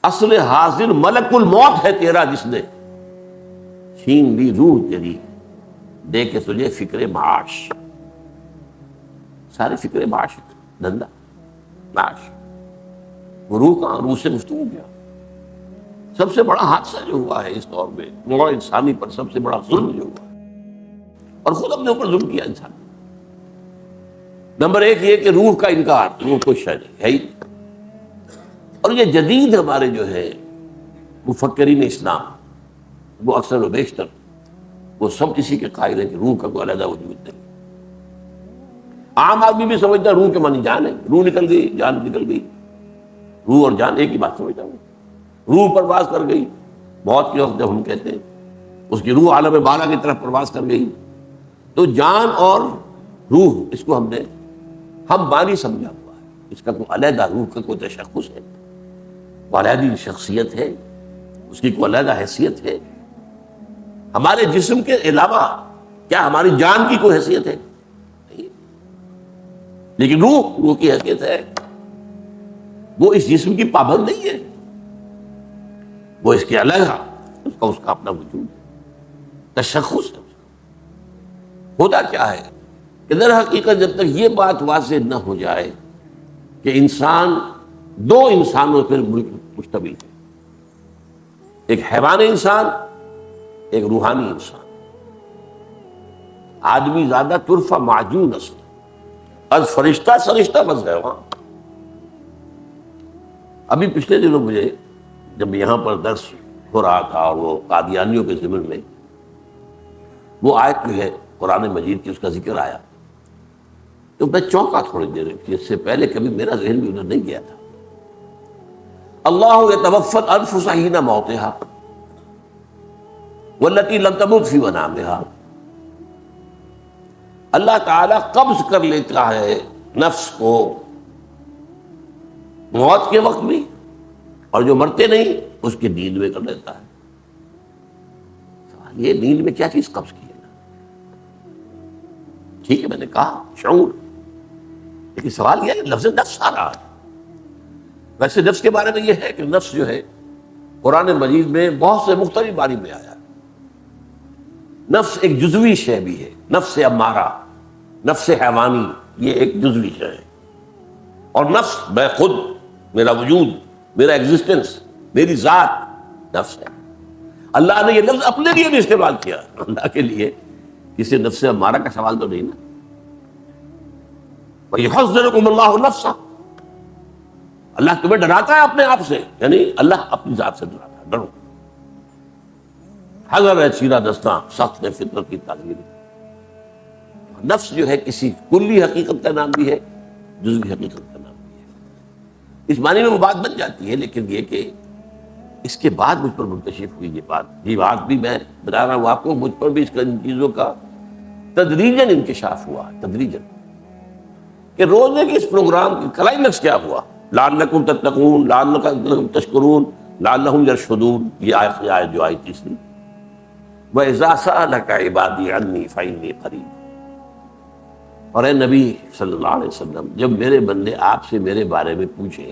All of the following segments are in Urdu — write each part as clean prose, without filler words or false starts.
اصل حاضر ملک الموت ہے تیرا، جس نے چھین لی روح تیری، دے کے تجھے فکر معاش. سارے فکر معاش، دھندا معاش. وہ روح کہاں؟ روح سے گفتگو کیا؟ سب سے بڑا حادثہ جو ہوا ہے اس دور میں نوع انسانی پر، سب سے بڑا ظلم جو ہوا ہے، اور خود اپنے اوپر ظلم کیا انسان. نمبر ایک یہ کہ روح کا انکار، روح کوئی شے نہیں ہے ہی نہیں. اور یہ جدید ہمارے جو ہے مفکرین اسلام، وہ اکثر و بیشتر وہ سب اسی کے قائل ہیں کہ روح کا کوئی علیحدہ وجود نہیں. عام آدمی بھی سمجھتا ہے روح کے معنی جان ہے، روح نکل گئی جان نکل گئی. روح اور جان ایک ہی بات سمجھتا ہوں. روح پرواز کر گئی موت کے وقت، جب ہم کہتے ہیں اس کی روح عالم بالا کی طرف پرواز کر گئی، تو جان اور روح اس کو ہم معنی سمجھا ہوا ہے. اس کا کوئی علیحدہ روح کا کوئی تشخص ہے، وہ علیحدہ شخصیت ہے، اس کی کوئی علیحدہ حیثیت ہے؟ ہمارے جسم کے علاوہ کیا ہماری جان کی کوئی حیثیت ہے؟ نہیں. لیکن روح کی حیثیت ہے. وہ اس جسم کی پابند نہیں ہے، وہ اس کے علیحدہ اس کا اپنا وجود ہے، تشخص ہے. ہوتا کیا ہے کہ در حقیقت جب تک یہ بات واضح نہ ہو جائے کہ انسان دو انسانوں پر مشتمل ہے، ایک حیوانی انسان، ایک روحانی انسان. آدمی زیادہ طرفہ معجون اصل، از فرشتہ سرشتہ بس گئے وہاں. ابھی پچھلے دنوں مجھے جب یہاں پر درس ہو رہا تھا اور وہ قادیانیوں کے ضمن میں وہ آیت جو ہے قرآن مجید کی، اس کا ذکر آیا تو میں چونکا تھوڑی دیر، اس سے پہلے کبھی میرا ذہن بھی ادھر نہیں گیا تھا. اللہ یتوفی الانفس حین موتها والتی لم تمت فی منامها. اللہ تعالیٰ قبض کر لیتا ہے نفس کو موت کے وقت بھی، اور جو مرتے نہیں اس کی نیند میں کر لیتا ہے. سوال یہ نیند میں کیا چیز قبض کی ہے؟ ٹھیک ہے میں نے کہا شعور، لیکن سوال یہ ہے لفظ نفس آ رہا ہے. ویسے نفس کے بارے میں یہ ہے کہ نفس جو ہے قرآن مجید میں بہت سے مختلف معنی میں آیا. نفس ایک جزوی شے بھی ہے، نفس امارہ، نفس حیوانی، یہ ایک جزوی شے ہے. اور نفس میں خود، میرا وجود، میرا ایگزسٹنس، میری ذات نفس ہے. اللہ نے یہ لفظ اپنے لیے بھی استعمال کیا. اللہ کے لیے کسی نفس امارہ کا سوال تو نہیں نا. وَيُحَذِّرُكُمُ اللَّهُ نَفْسَهُ، اللہ تمہیں ڈراتا ہے اپنے آپ سے، یعنی اللہ اپنی ذات سے ڈراتا ہے. ڈرو، حذر ہے چیرہ دستاں، سخت ہے فطرت کی تعلیم. نفس جو ہے کسی کلی حقیقت کا نام بھی ہے، جزوی حقیقت کا نام بھی ہے. اس معنی میں وہ بات بن جاتی ہے. لیکن یہ کہ اس کے بعد مجھ پر منکشف ہوئی یہ بات بھی میں بتا رہا ہوں آپ کو، مجھ پر بھی اس کا ان چیزوں کا تدریجاً انکشاف ہوا، تدریجاً. کہ روزے کے اس پروگرام کی کلائمیکس کیا ہوا؟ لعلکم تتقون، لعلکم تشکرون، لعلہم یرشدون. یہ آیت جو آئی تیسری، وَإِذَا سَأَلَكَ عِبَادِي عَنِّي فَإِنِّي قَرِيبٌ. اور اے نبی صلی اللہ علیہ وسلم، جب میرے بندے آپ سے میرے بارے میں پوچھیں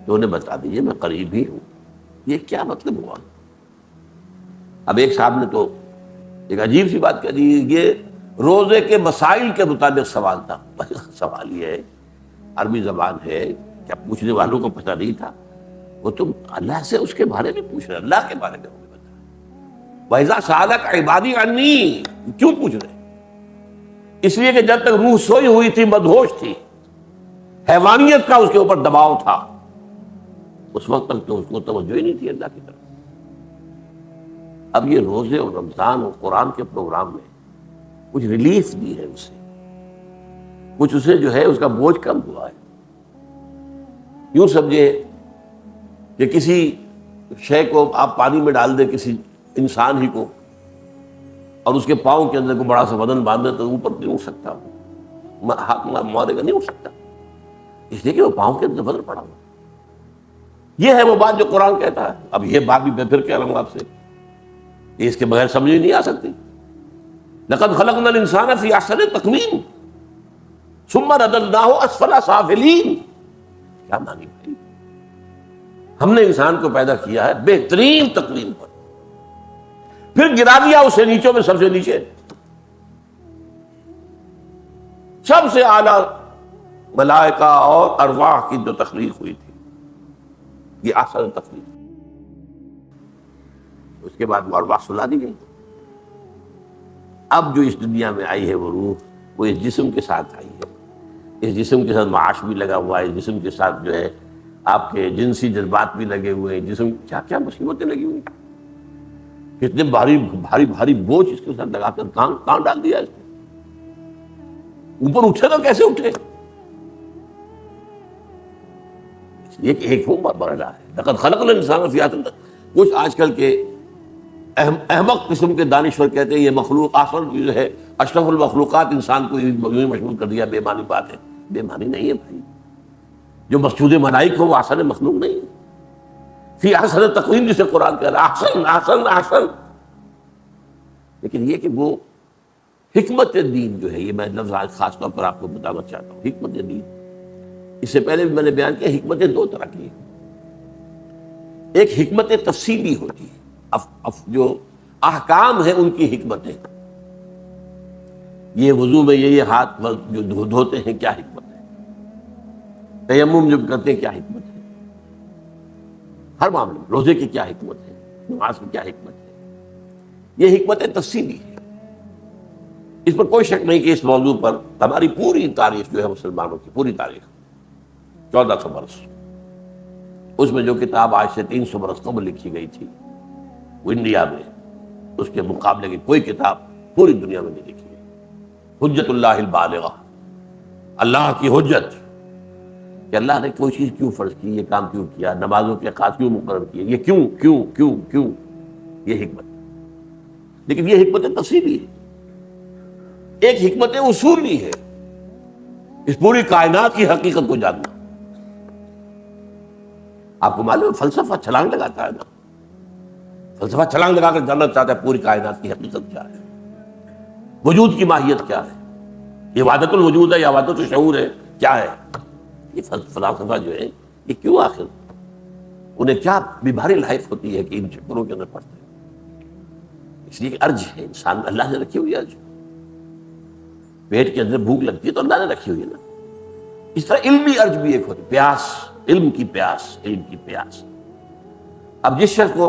تو انہیں بتا دیجئے میں قریب ہی ہوں. یہ کیا مطلب ہوا؟ اب ایک صاحب نے تو ایک عجیب سی بات کہہ دی، یہ روزے کے مسائل کے مطابق سوال تھا. سوال یہ ہے، عربی زبان ہے، کیا پوچھنے والوں کو پتہ نہیں تھا؟ وہ تم اللہ سے اس کے بارے میں پوچھ رہے، اللہ کے بارے میں انہیں بتا. وَإِذَا سَأَلَكَ عِبَادِي عَنِّي، کیوں پوچھ رہے؟ اس لیے کہ جب تک روح سوئی ہوئی تھی، مدہوش تھی، حیوانیت کا اس کے اوپر دباؤ تھا، اس وقت تک تو اس کو توجہ ہی نہیں تھی اللہ کی طرف. اب یہ روزے اور رمضان اور قرآن کے پروگرام میں کچھ ریلیف دی ہے اسے، کچھ اسے جو ہے اس کا بوجھ کم ہوا ہے. یوں سمجھے کہ کسی شے کو آپ پانی میں ڈال دیں، کسی انسان ہی کو، اور اس کے پاؤں کے اندر کو بڑا سا بدن باندھ دے تو اوپر نہیں اٹھ سکتا، ہاتھ مارے گا نہیں اٹھ سکتا، اس لیے کہ وہ پاؤں کے اندر بدن پڑا ہوا. یہ ہے وہ بات جو قرآن کہتا ہے. اب یہ بات بھی میں پھر کہہ رہا ہوں آپ سے، یہ اس کے بغیر سمجھ نہیں آ سکتی. لقد خلقنا الانسان فی احسن تقویم ثم رددناہ اسفل سافلین. کیا معنی بھائی؟ ہم نے انسان کو پیدا کیا ہے بہترین تقویم پر، پھر گرا دیا اسے نیچوں میں سب سے نیچے، سب سے اعلیٰ ملائکہ اور ارواح کی جو تخلیق ہوئی تھی، یہ احسن تخلیق۔ اس کے بعد وہ ارواح سلا دی گئی۔ اب جو اس دنیا میں آئی ہے وہ روح، وہ اس جسم کے ساتھ آئی ہے، اس جسم کے ساتھ معاش بھی لگا ہوا ہے، اس جسم کے ساتھ جو ہے آپ کے جنسی جذبات بھی لگے ہوئے ہیں، جسم کیا کیا مصیبتیں لگی ہوئی، کتنے بھاری بھاری بھاری بوجھ اس کے ساتھ لگا کر کہاں ڈال دیا اس کو، اوپر اٹھے تو کیسے اٹھے؟ اس لیے کہ ایک وہ بڑھ رہا ہے، لقد خلقنا الانسان فی احسن تقویم۔ کچھ آج کل کے احمق قسم کے دانشور کہتے ہیں یہ مخلوق اصل جو ہے اشرف المخلوقات، انسان کو یوں مشغول کر دیا، بے معنی بات ہے۔ بے معنی نہیں ہے بھائی، جو مسجود ملائک ہو وہ احسن مخلوق نہیں ہے، فی احسن تقویم جسے قرآن کہہ رہا ہے، احسن احسن احسن۔ لیکن یہ کہ وہ حکمت دین جو ہے، یہ میں لفظ آج خاص طور پر آپ کو بتانا چاہتا ہوں، حکمت دین، اس سے پہلے بھی میں نے بیان کیا، حکمتیں دو طرح کی ہیں۔ ایک حکمت تفصیلی ہوتی ہے، جو احکام ہیں ان کی حکمتیں، یہ وضو میں یہ ہاتھ جو دھوتے ہیں کیا حکمت ہے، تیمم جب کرتے ہیں کیا حکمت ہے، ہر معاملے میں روزے کی کیا حکمت ہے، نماز کی کیا حکمت ہے، یہ حکمت تفصیلی ہے۔ اس پر کوئی شک نہیں کہ اس موضوع پر ہماری پوری تاریخ جو ہے مسلمانوں کی پوری تاریخ 1400 برس، اس میں جو کتاب آج سے 300 برس قبل لکھی گئی تھی وہ انڈیا میں اس کے مقابلے کی کوئی کتاب پوری دنیا میں نہیں لکھی گئی۔ حجت اللہ البالغہ، اللہ کی حجت کہ اللہ نے کوئی چیز کیوں فرض کی، یہ کام کیوں کیا، نمازوں کے اوقات کیوں مقرر کیے، یہ کیوں کیوں کیوں کیوں، یہ حکمت۔ لیکن یہ حکمت تفصیلی ہے، ایک حکمت اصولی ہے، اس پوری کائنات کی حقیقت کو جاننا۔ آپ کو معلوم ہے فلسفہ چھلانگ لگاتا ہے نا، فلسفہ چھلانگ لگا کر جاننا چاہتا ہے پوری کائنات کی حقیقت کیا ہے، وجود کی ماہیت کیا ہے، یہ وحدت الوجود ہے یا وحدت الشعور ہے، کیا ہے یہ فلسفہ جو ہے، یہ کیوں آخر انہیں کیا بیماری لاحق ہوتی ہے کہ ان چکروں کے اندر پڑتے ہیں؟ اس لیے کہ ارج ہے، انسان اللہ نے رکھی ہوئی ارج، پیٹ کے اندر بھوک لگتی ہے تو اللہ نے رکھی ہوئی ہے نا۔ اس طرح علمی ارج بھی ایک ہوتی، پیاس، علم کی پیاس، علم کی پیاس۔ اب جس شخص کو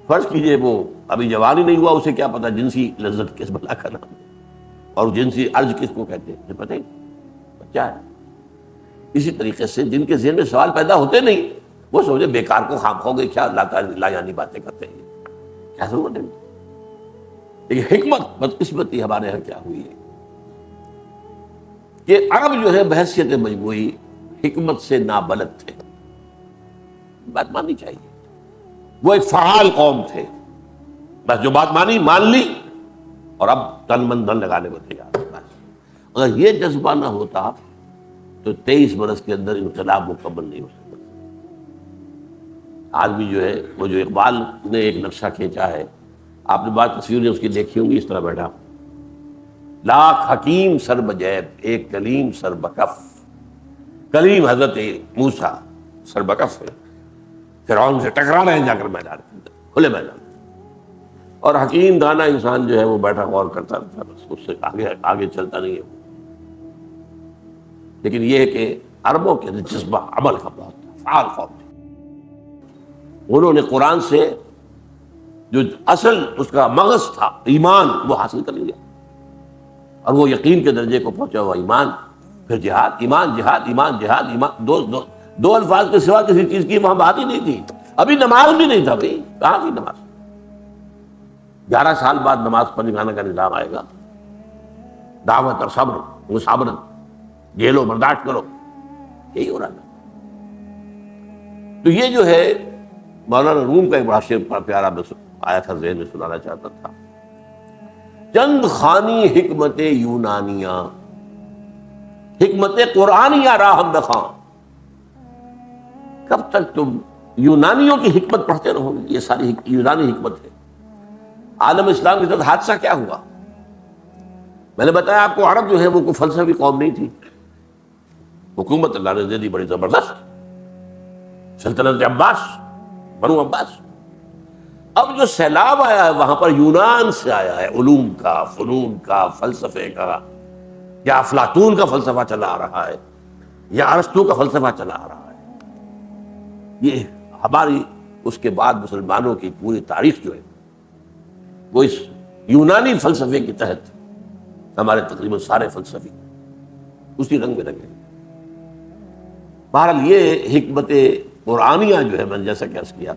فرض کیجئے وہ ابھی جوان ہی نہیں ہوا، اسے کیا پتا جنسی لذت کس بلا کا نام ہے اور جنسی ارج کس کو کہتے ہیں، پتہ ہی بچہ ہے۔ اسی طریقے سے جن کے ذہن میں سوال پیدا ہوتے نہیں، وہ سمجھے بیکار کو خام کھو گئی، کیا لا یعنی باتیں کرتے ہیں، کیا ضرورت ہے۔ لیکن حکمت بدقسمتی ہمارے یہاں کیا ہوئی ہے کہ عرب جو ہے بحیثیت مجموعی حکمت سے نابلد تھے، بات ماننی چاہیے۔ وہ ایک فعال قوم تھے، بس جو بات مانی مان لی اور اب تن من دھن لگانے کو تیار۔ اگر یہ جذبہ نہ ہوتا تو 23 برس کے اندر انقلاب مکمل نہیں ہو سکتا۔ آج بھی جو ہے وہ جو اقبال نے ایک نقشہ کھینچا ہے، آپ نے بات تصویریں اس کی دیکھی ہوں گی، اس طرح بیٹھا، لاکھ حکیم سر بجیب ایک کلیم سر بکف، کلیم حضرت موسیٰ سر بکف ہے، فرعون سے ٹکرا رہے ہیں جا کر میدان کے اندر، کھلے میدان، اور حکیم دانا انسان جو ہے وہ بیٹھا غور کرتا رہتا، بس اس سے آگے چلتا نہیں ہے۔ لیکن یہ ہے کہ عربوں کے جذبہ عمل کا بہت تھا، فعال قوم تھی، انہوں نے قرآن سے جو اصل اس کا مغز تھا ایمان وہ حاصل کر لیا، اور وہ یقین کے درجے کو پہنچا ہوا ایمان، پھر جہاد، ایمان جہاد، ایمان جہاد، ایمان، دو الفاظ کے سوا کسی چیز کی وہاں بات ہی نہیں تھی۔ ابھی نماز بھی نہیں تھا بھائی، کہاں تھی نماز؟ 11 سال بعد نماز پڑھانے کا نظام آئے گا، دعوت اور صبر، مصابرت، جھیلو برداشت کرو، یہی ہو رہا تھا۔ تو یہ جو ہے مولانا روم کا ایک بڑا شعر پیارا آیا تھا، ذہن میں سنانا چاہتا تھا، چند خانی حکمت یونانیاں، حکمت قرآنیہ راہم بخواں۔ کب تک تم یونانیوں کی حکمت پڑھتے رہو گے؟ یہ ساری یونانی حکمت ہے۔ عالم اسلام کے ساتھ حادثہ کیا ہوا؟ میں نے بتایا آپ کو، عرب جو ہے وہ کوئی فلسفی قوم نہیں تھی، حکومت اللہ نے دے دی بڑی زبردست، سلطنت عباس، بنو عباس. اب جو سیلاب آیا ہے وہاں پر یونان سے آیا ہے، علوم کا، فنون کا، فلسفے کا. یا افلاطون کا فلسفہ چلا آ رہا ہے، یا ارسطو کا فلسفہ چلا آ رہا ہے. یہ ہماری اس کے بعد مسلمانوں کی پوری تاریخ جو ہے وہ اس یونانی فلسفے کے تحت، ہمارے تقریباً سارے فلسفی اسی رنگ میں رنگے. بہرحال یہ حکمت قرآنیہ جو ہے، میں نے جیسا کہ عرض کیا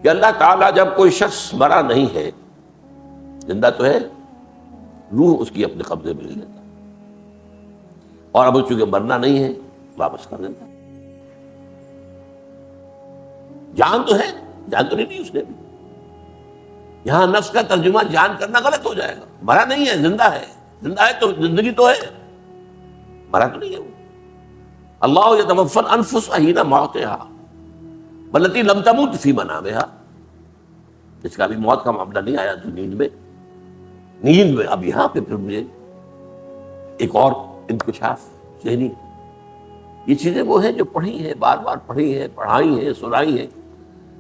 کہ اللہ تعالیٰ جب کوئی شخص مرا نہیں ہے، زندہ تو ہے، روح اس کی اپنے قبضے میں لے لیتا، اور اب چونکہ مرنا نہیں ہے واپس کر دیتا. جان تو ہے، جان تو نہیں دی اس نے بھی. یہاں نفس کا ترجمہ جان کرنا غلط ہو جائے گا. مرا نہیں ہے، زندہ ہے. زندہ ہے تو زندگی تو ہے، مرا تو نہیں ہے وہ. اللہ یتوفی الانفس حین موتها والتی لم تمت فی منامها. جس کا بھی موت کا معاملہ نہیں آیا تو نیند میں. اب یہاں پہ پھر مجھے ایک اور انکشاف ذہنی. یہ چیزیں وہ ہیں جو پڑھی ہیں، بار بار پڑھی ہیں، پڑھائی ہیں، سنائی ہیں،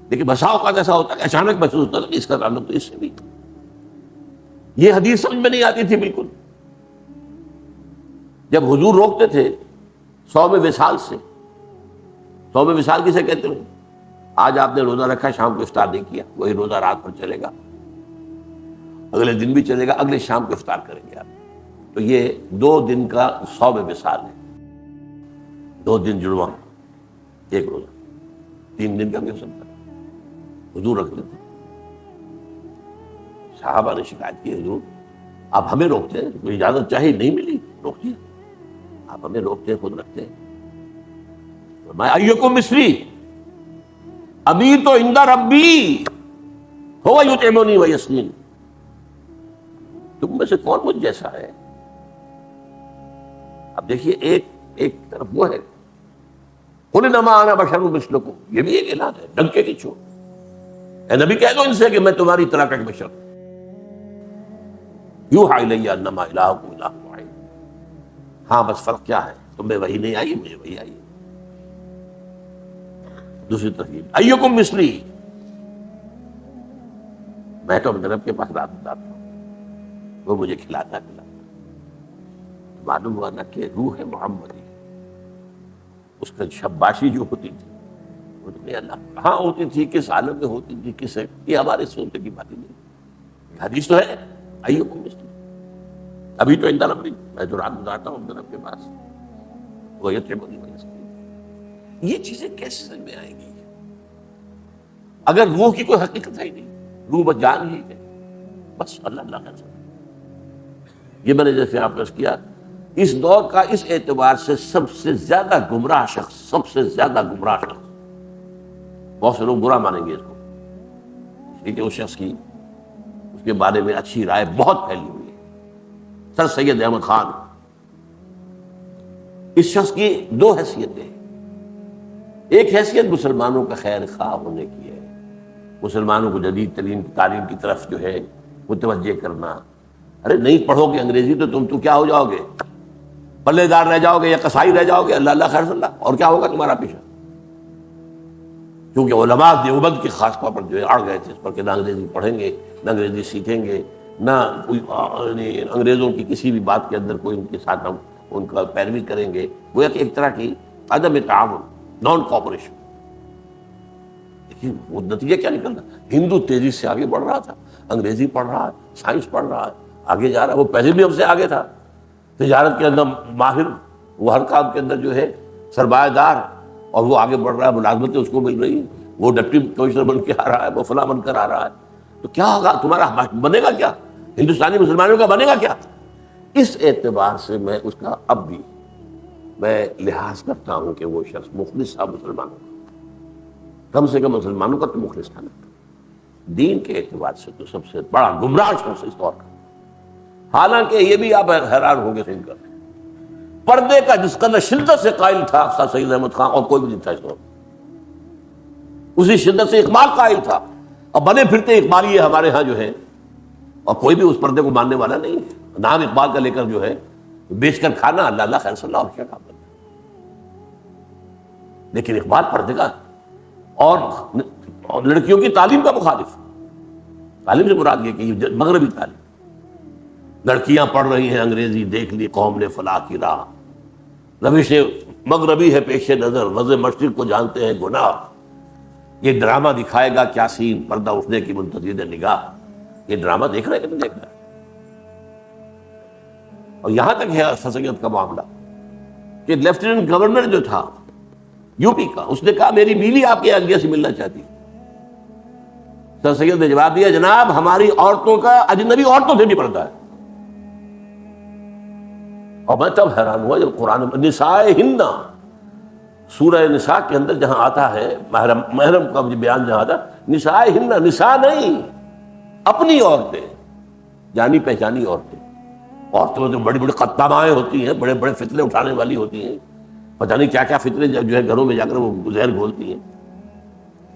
لیکن بسا اوقات ایسا ہوتا ہے کہ اچانک محسوس ہوتا ہے کہ اس کا تعلق تو اس سے بھی. یہ حدیث سمجھ میں نہیں آتی تھی بالکل. جب حضور روکتے تھے صوم وصال سے. صوم وصال کسے کہتے ہیں؟ آج آپ نے روزہ رکھا، شام کو افطار نہیں کیا، وہی روزہ رات پر چلے گا، اگلے دن بھی چلے گا، اگلے شام کو افطار کریں گے آپ. تو یہ 2 دن کا صوم وصال ہے. 2 دن جڑواں، ایک روزہ، 3 دن کا بھی ہو سکتا ہے. حضور رکھ لیتے. صحابہ نے شکایت کی، حضور آپ ہمیں روکتے ہیں، کوئی اجازت چاہیے، نہیں ملی، روک دیا. آپ ہمیں روکتے ہیں، خود رکھتے ہیں. فرمایا ایکم مثلی ابیت عند ربی هو یطعمنی ویسقین. تم میں سے کون مجھ جیسا ہے؟ اب دیکھیے ایک طرف وہ ہے قل انما انا بشر مثلکم، یہ بھی ایک اعلان ہے ڈنکے کی چوٹ. اے نبی کہہ دو ان سے کہ میں تمہاری طرح کا ایک بشر ہوں. یوحی الی انما الہکم الہ واحد. ہاں بس فرق کیا ہے، تمہیں وحی نہیں آئی، مجھے وحی آئی. دوسری ترکیب ایکم مثلی، میں تو اپنے رب کے پاس رات گزارتا ہوں، وہ مجھے کھلاتا پلاتا. معلوم ہوا نا کہ روح محمدی، اس کا شباشی جو ہوتی تھی وہ تو اللہ کہاں ہوتی تھی، کس عالم میں ہوتی تھی، کس، یہ ہمارے سوچنے کی بات ہی نہیں. حدیث تو ہے ایکم مثلی ابھی تو عند ربی، میں تو رات گزارتا ہوں اپنے رب کے پاس، وہ یطعمنی ویسقین. یہ چیزیں کیسے سمجھ میں آئیں گی اگر روح کی کوئی حقیقت ہے ہی نہیں؟ روح بس جان ہی ہے، بس اللہ اللہ کا سب. یہ میں نے جیسے آپ نے کیا، اس دور کا اس اعتبار سے سب سے زیادہ گمراہ شخص، سب سے زیادہ گمراہ شخص، بہت سے لوگ برا مانیں گے اس کو، ٹھیک ہے، اس شخص کی اس کے بارے میں اچھی رائے بہت پھیلی ہوئی ہے. سر سید احمد خان، اس شخص کی 2 حیثیتیں ہیں. ایک حیثیت مسلمانوں کا خیر خواہ ہونے کی ہے، مسلمانوں کو جدید ترین تعلیم کی طرف جو ہے متوجہ کرنا. ارے نہیں پڑھو گے انگریزی تو تم تو کیا ہو جاؤ گے، پلے دار رہ جاؤ گے یا قصائی رہ جاؤ گے، اللہ اللہ خیر اللہ، اور کیا ہوگا تمہارا پیشہ. کیونکہ علماء دیوبند کے خاص طور پر جو ہے اڑ گئے تھے اس پر کہ نہ انگریزی پڑھیں گے، نہ انگریزی سیکھیں گے، نہ کوئی انگریزوں کی کسی بھی بات کے اندر کوئی ان کے ساتھ ہم ان کا پیروی کریں گے. وہ ایک طرح کی عدم تعاون، نان کوپریشن. لیکن وہ نتیجہ کیا نکل رہا؟ ہندو تیزی سے آگے بڑھ رہا تھا، انگریزی پڑھ رہا ہے، سائنس پڑھ رہا ہے، آگے جا رہا ہے. وہ پہلے بھی ہم سے آگے تھا، تجارت کے اندر ماہر، وہ ہر کام کے اندر جو ہے سرمایہ دار، اور وہ آگے بڑھ رہا ہے، ملازمتیں اس کو مل رہی ہیں، وہ ڈپٹی کمشنر بن کے آ رہا ہے، وہ فلاں بن کر آ رہا ہے. تو کیا ہوگا تمہارا، بنے گا کیا ہندوستانی مسلمانوں کا، بنے گا کیا؟ اس اعتبار سے میں اس کا اب بھی میں لحاظ کرتا ہوں کہ وہ شخص مخلص تھا مسلمانوں کا، کم سے کم مسلمانوں کا تو مخلص تھا نا. دین کے اعتبار سے تو سب سے بڑا گمراہ شخص اس دور کا. حالانکہ یہ بھی آپ حیران ہوں گے سن کر، پردے کا جس قدر شدت سے قائل تھا سید احمد خان، اور کوئی بھی نہیں تھا اس دور، اسی شدت سے اقبال قائل تھا. اور بنے پھرتے اقبالی یہ ہمارے ہاں جو ہے، اور کوئی بھی اس پردے کو ماننے والا نہیں ہے. نام اقبال کا لے کر جو ہے بیچ کر کھانا، اللہ اللہ خیر صلی اللہ، اور کیا کام کرنا. لیکن اقبال پردگار اور لڑکیوں کی تعلیم کا مخالف. تعلیم سے مراد یہ کہ مغربی تعلیم. لڑکیاں پڑھ رہی ہیں انگریزی، دیکھ لی قوم نے فلاح کی راہ. روش مغربی ہے پیش نظر، وضع مشرق کو جانتے ہیں گناہ. یہ ڈرامہ دکھائے گا کیا سین، پردہ اٹھنے کی منتظر نگاہ. یہ ڈرامہ دیکھ رہے کہ نہیں دیکھ رہے؟ اور یہاں تک ہے سر سید کا معاملہ کہ لیفٹیننٹ گورنر جو تھا یو پی کا، اس نے کہا میری بیوی آپ کے اہلیہ سے ملنا چاہتی ہے. سر سید نے جواب دیا جناب ہماری عورتوں کا اجنبی عورتوں سے بھی پردہ ہے. اور میں تب حیران ہوا جب قرآن نساء ہند، سورہ نساء کے اندر جہاں آتا ہے محرم کا بیان جہاں آتا ہے، نساء ہند، نساء نہیں، اپنی عورتیں، جانی پہچانی عورتیں. عورتوں تو بڑی بڑی قطامائیں ہوتی ہیں، بڑے بڑے فتنے اٹھانے والی ہوتی ہیں، پتہ نہیں کیا کیا فتنے جو ہے گھروں میں جا کر وہ زہر گھولتی ہیں.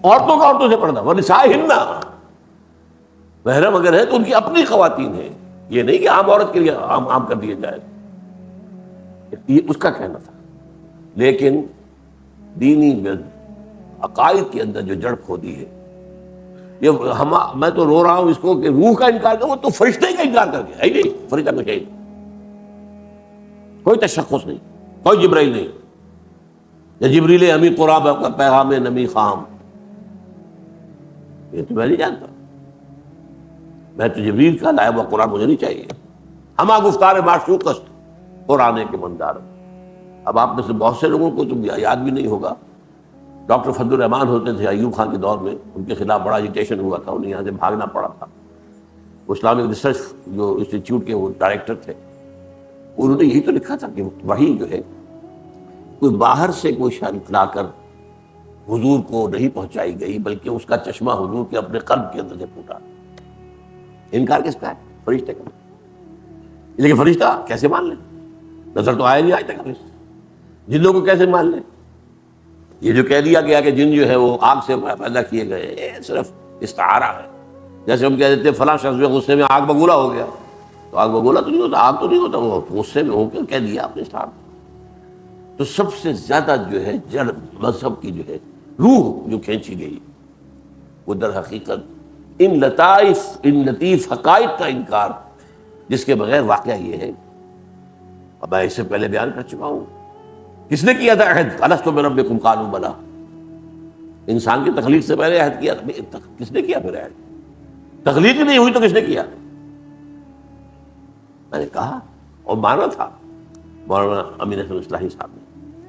عورتوں کا عورتوں سے پردہ. وہ نساء ہند، محرم اگر ہے تو ان کی اپنی خواتین ہیں، یہ نہیں کہ عام عورت کے لیے عام کر دیا جائے. یہ اس کا کہنا تھا. لیکن دینی عقائد کے اندر جو جڑ کھودی ہے، یہ میں تو رو رہا ہوں اس کو کہ روح کا انکار کرو تو فرشتے کا انکار کر کے ہے ہی نہیں. فرشتہ کا شہید، کوئی تشخص نہیں، کوئی جبرائیل نہیں. یا جبریل امی قراب کا پیغام نمی خام، یہ تو میں نہیں جانتا. میں تو جبریل کا لایا ہوا قرآن مجھے نہیں چاہیے. ہما گفتار معشوق است قرآن کے مندار. اب آپ میں سے بہت سے لوگوں کو تو یاد بھی نہیں ہوگا، ڈاکٹر فضل الرحمان ہوتے تھے ایوب خان کے دور میں، ان کے خلاف بڑا ایجیٹیشن ہوا تھا، انہیں یہاں سے بھاگنا پڑا تھا. اسلامک ریسرچ جو انسٹیٹیوٹ کے وہ ڈائریکٹر تھے، انہوں نے یہی تو لکھا تھا کہ وحی جو ہے کوئی باہر سے کوئی شان لا کر حضور کو نہیں پہنچائی گئی، بلکہ اس کا چشمہ حضور کے اپنے قلب کے اندر سے پھوٹا. انکار کس کا ہے؟ فرشتے کا. لیکن فرشتہ کیسے مان لیں؟ نظر تو آیا نہیں آج تک. جنوں کو کیسے مان لیں؟ یہ جو کہہ دیا گیا کہ جن جو ہے وہ آگ سے پیدا کیے گئے، یہ صرف استعارہ ہے. جیسے ہم کہہ دیتے ہیں فلاں شخص غصے میں آگ بگولا ہو گیا، تو آگ بگولا تو نہیں ہوتا، آگ تو نہیں ہوتا، وہ غصے میں ہو کے کہہ دیا آپ نے اسٹار. تو سب سے زیادہ جو ہے جڑ مذہب کی جو ہے روح جو کھینچی گئی، وہ در حقیقت ان لطیف حقائق کا انکار، جس کے بغیر واقعہ یہ ہے. اب میں اس سے پہلے بیان کر چکا ہوں، کس نے کیا تھا عہد؟ الست بربکم قالوا بلی. انسان کی تخلیق سے پہلے عہد کیا تھا. کس نے کیا پھر عہد؟ تخلیق ہی نہیں ہوئی تو کس نے کیا؟ میں نے کہا اور مانا تھا مولانا امین احسن اصلاحی صاحب نے.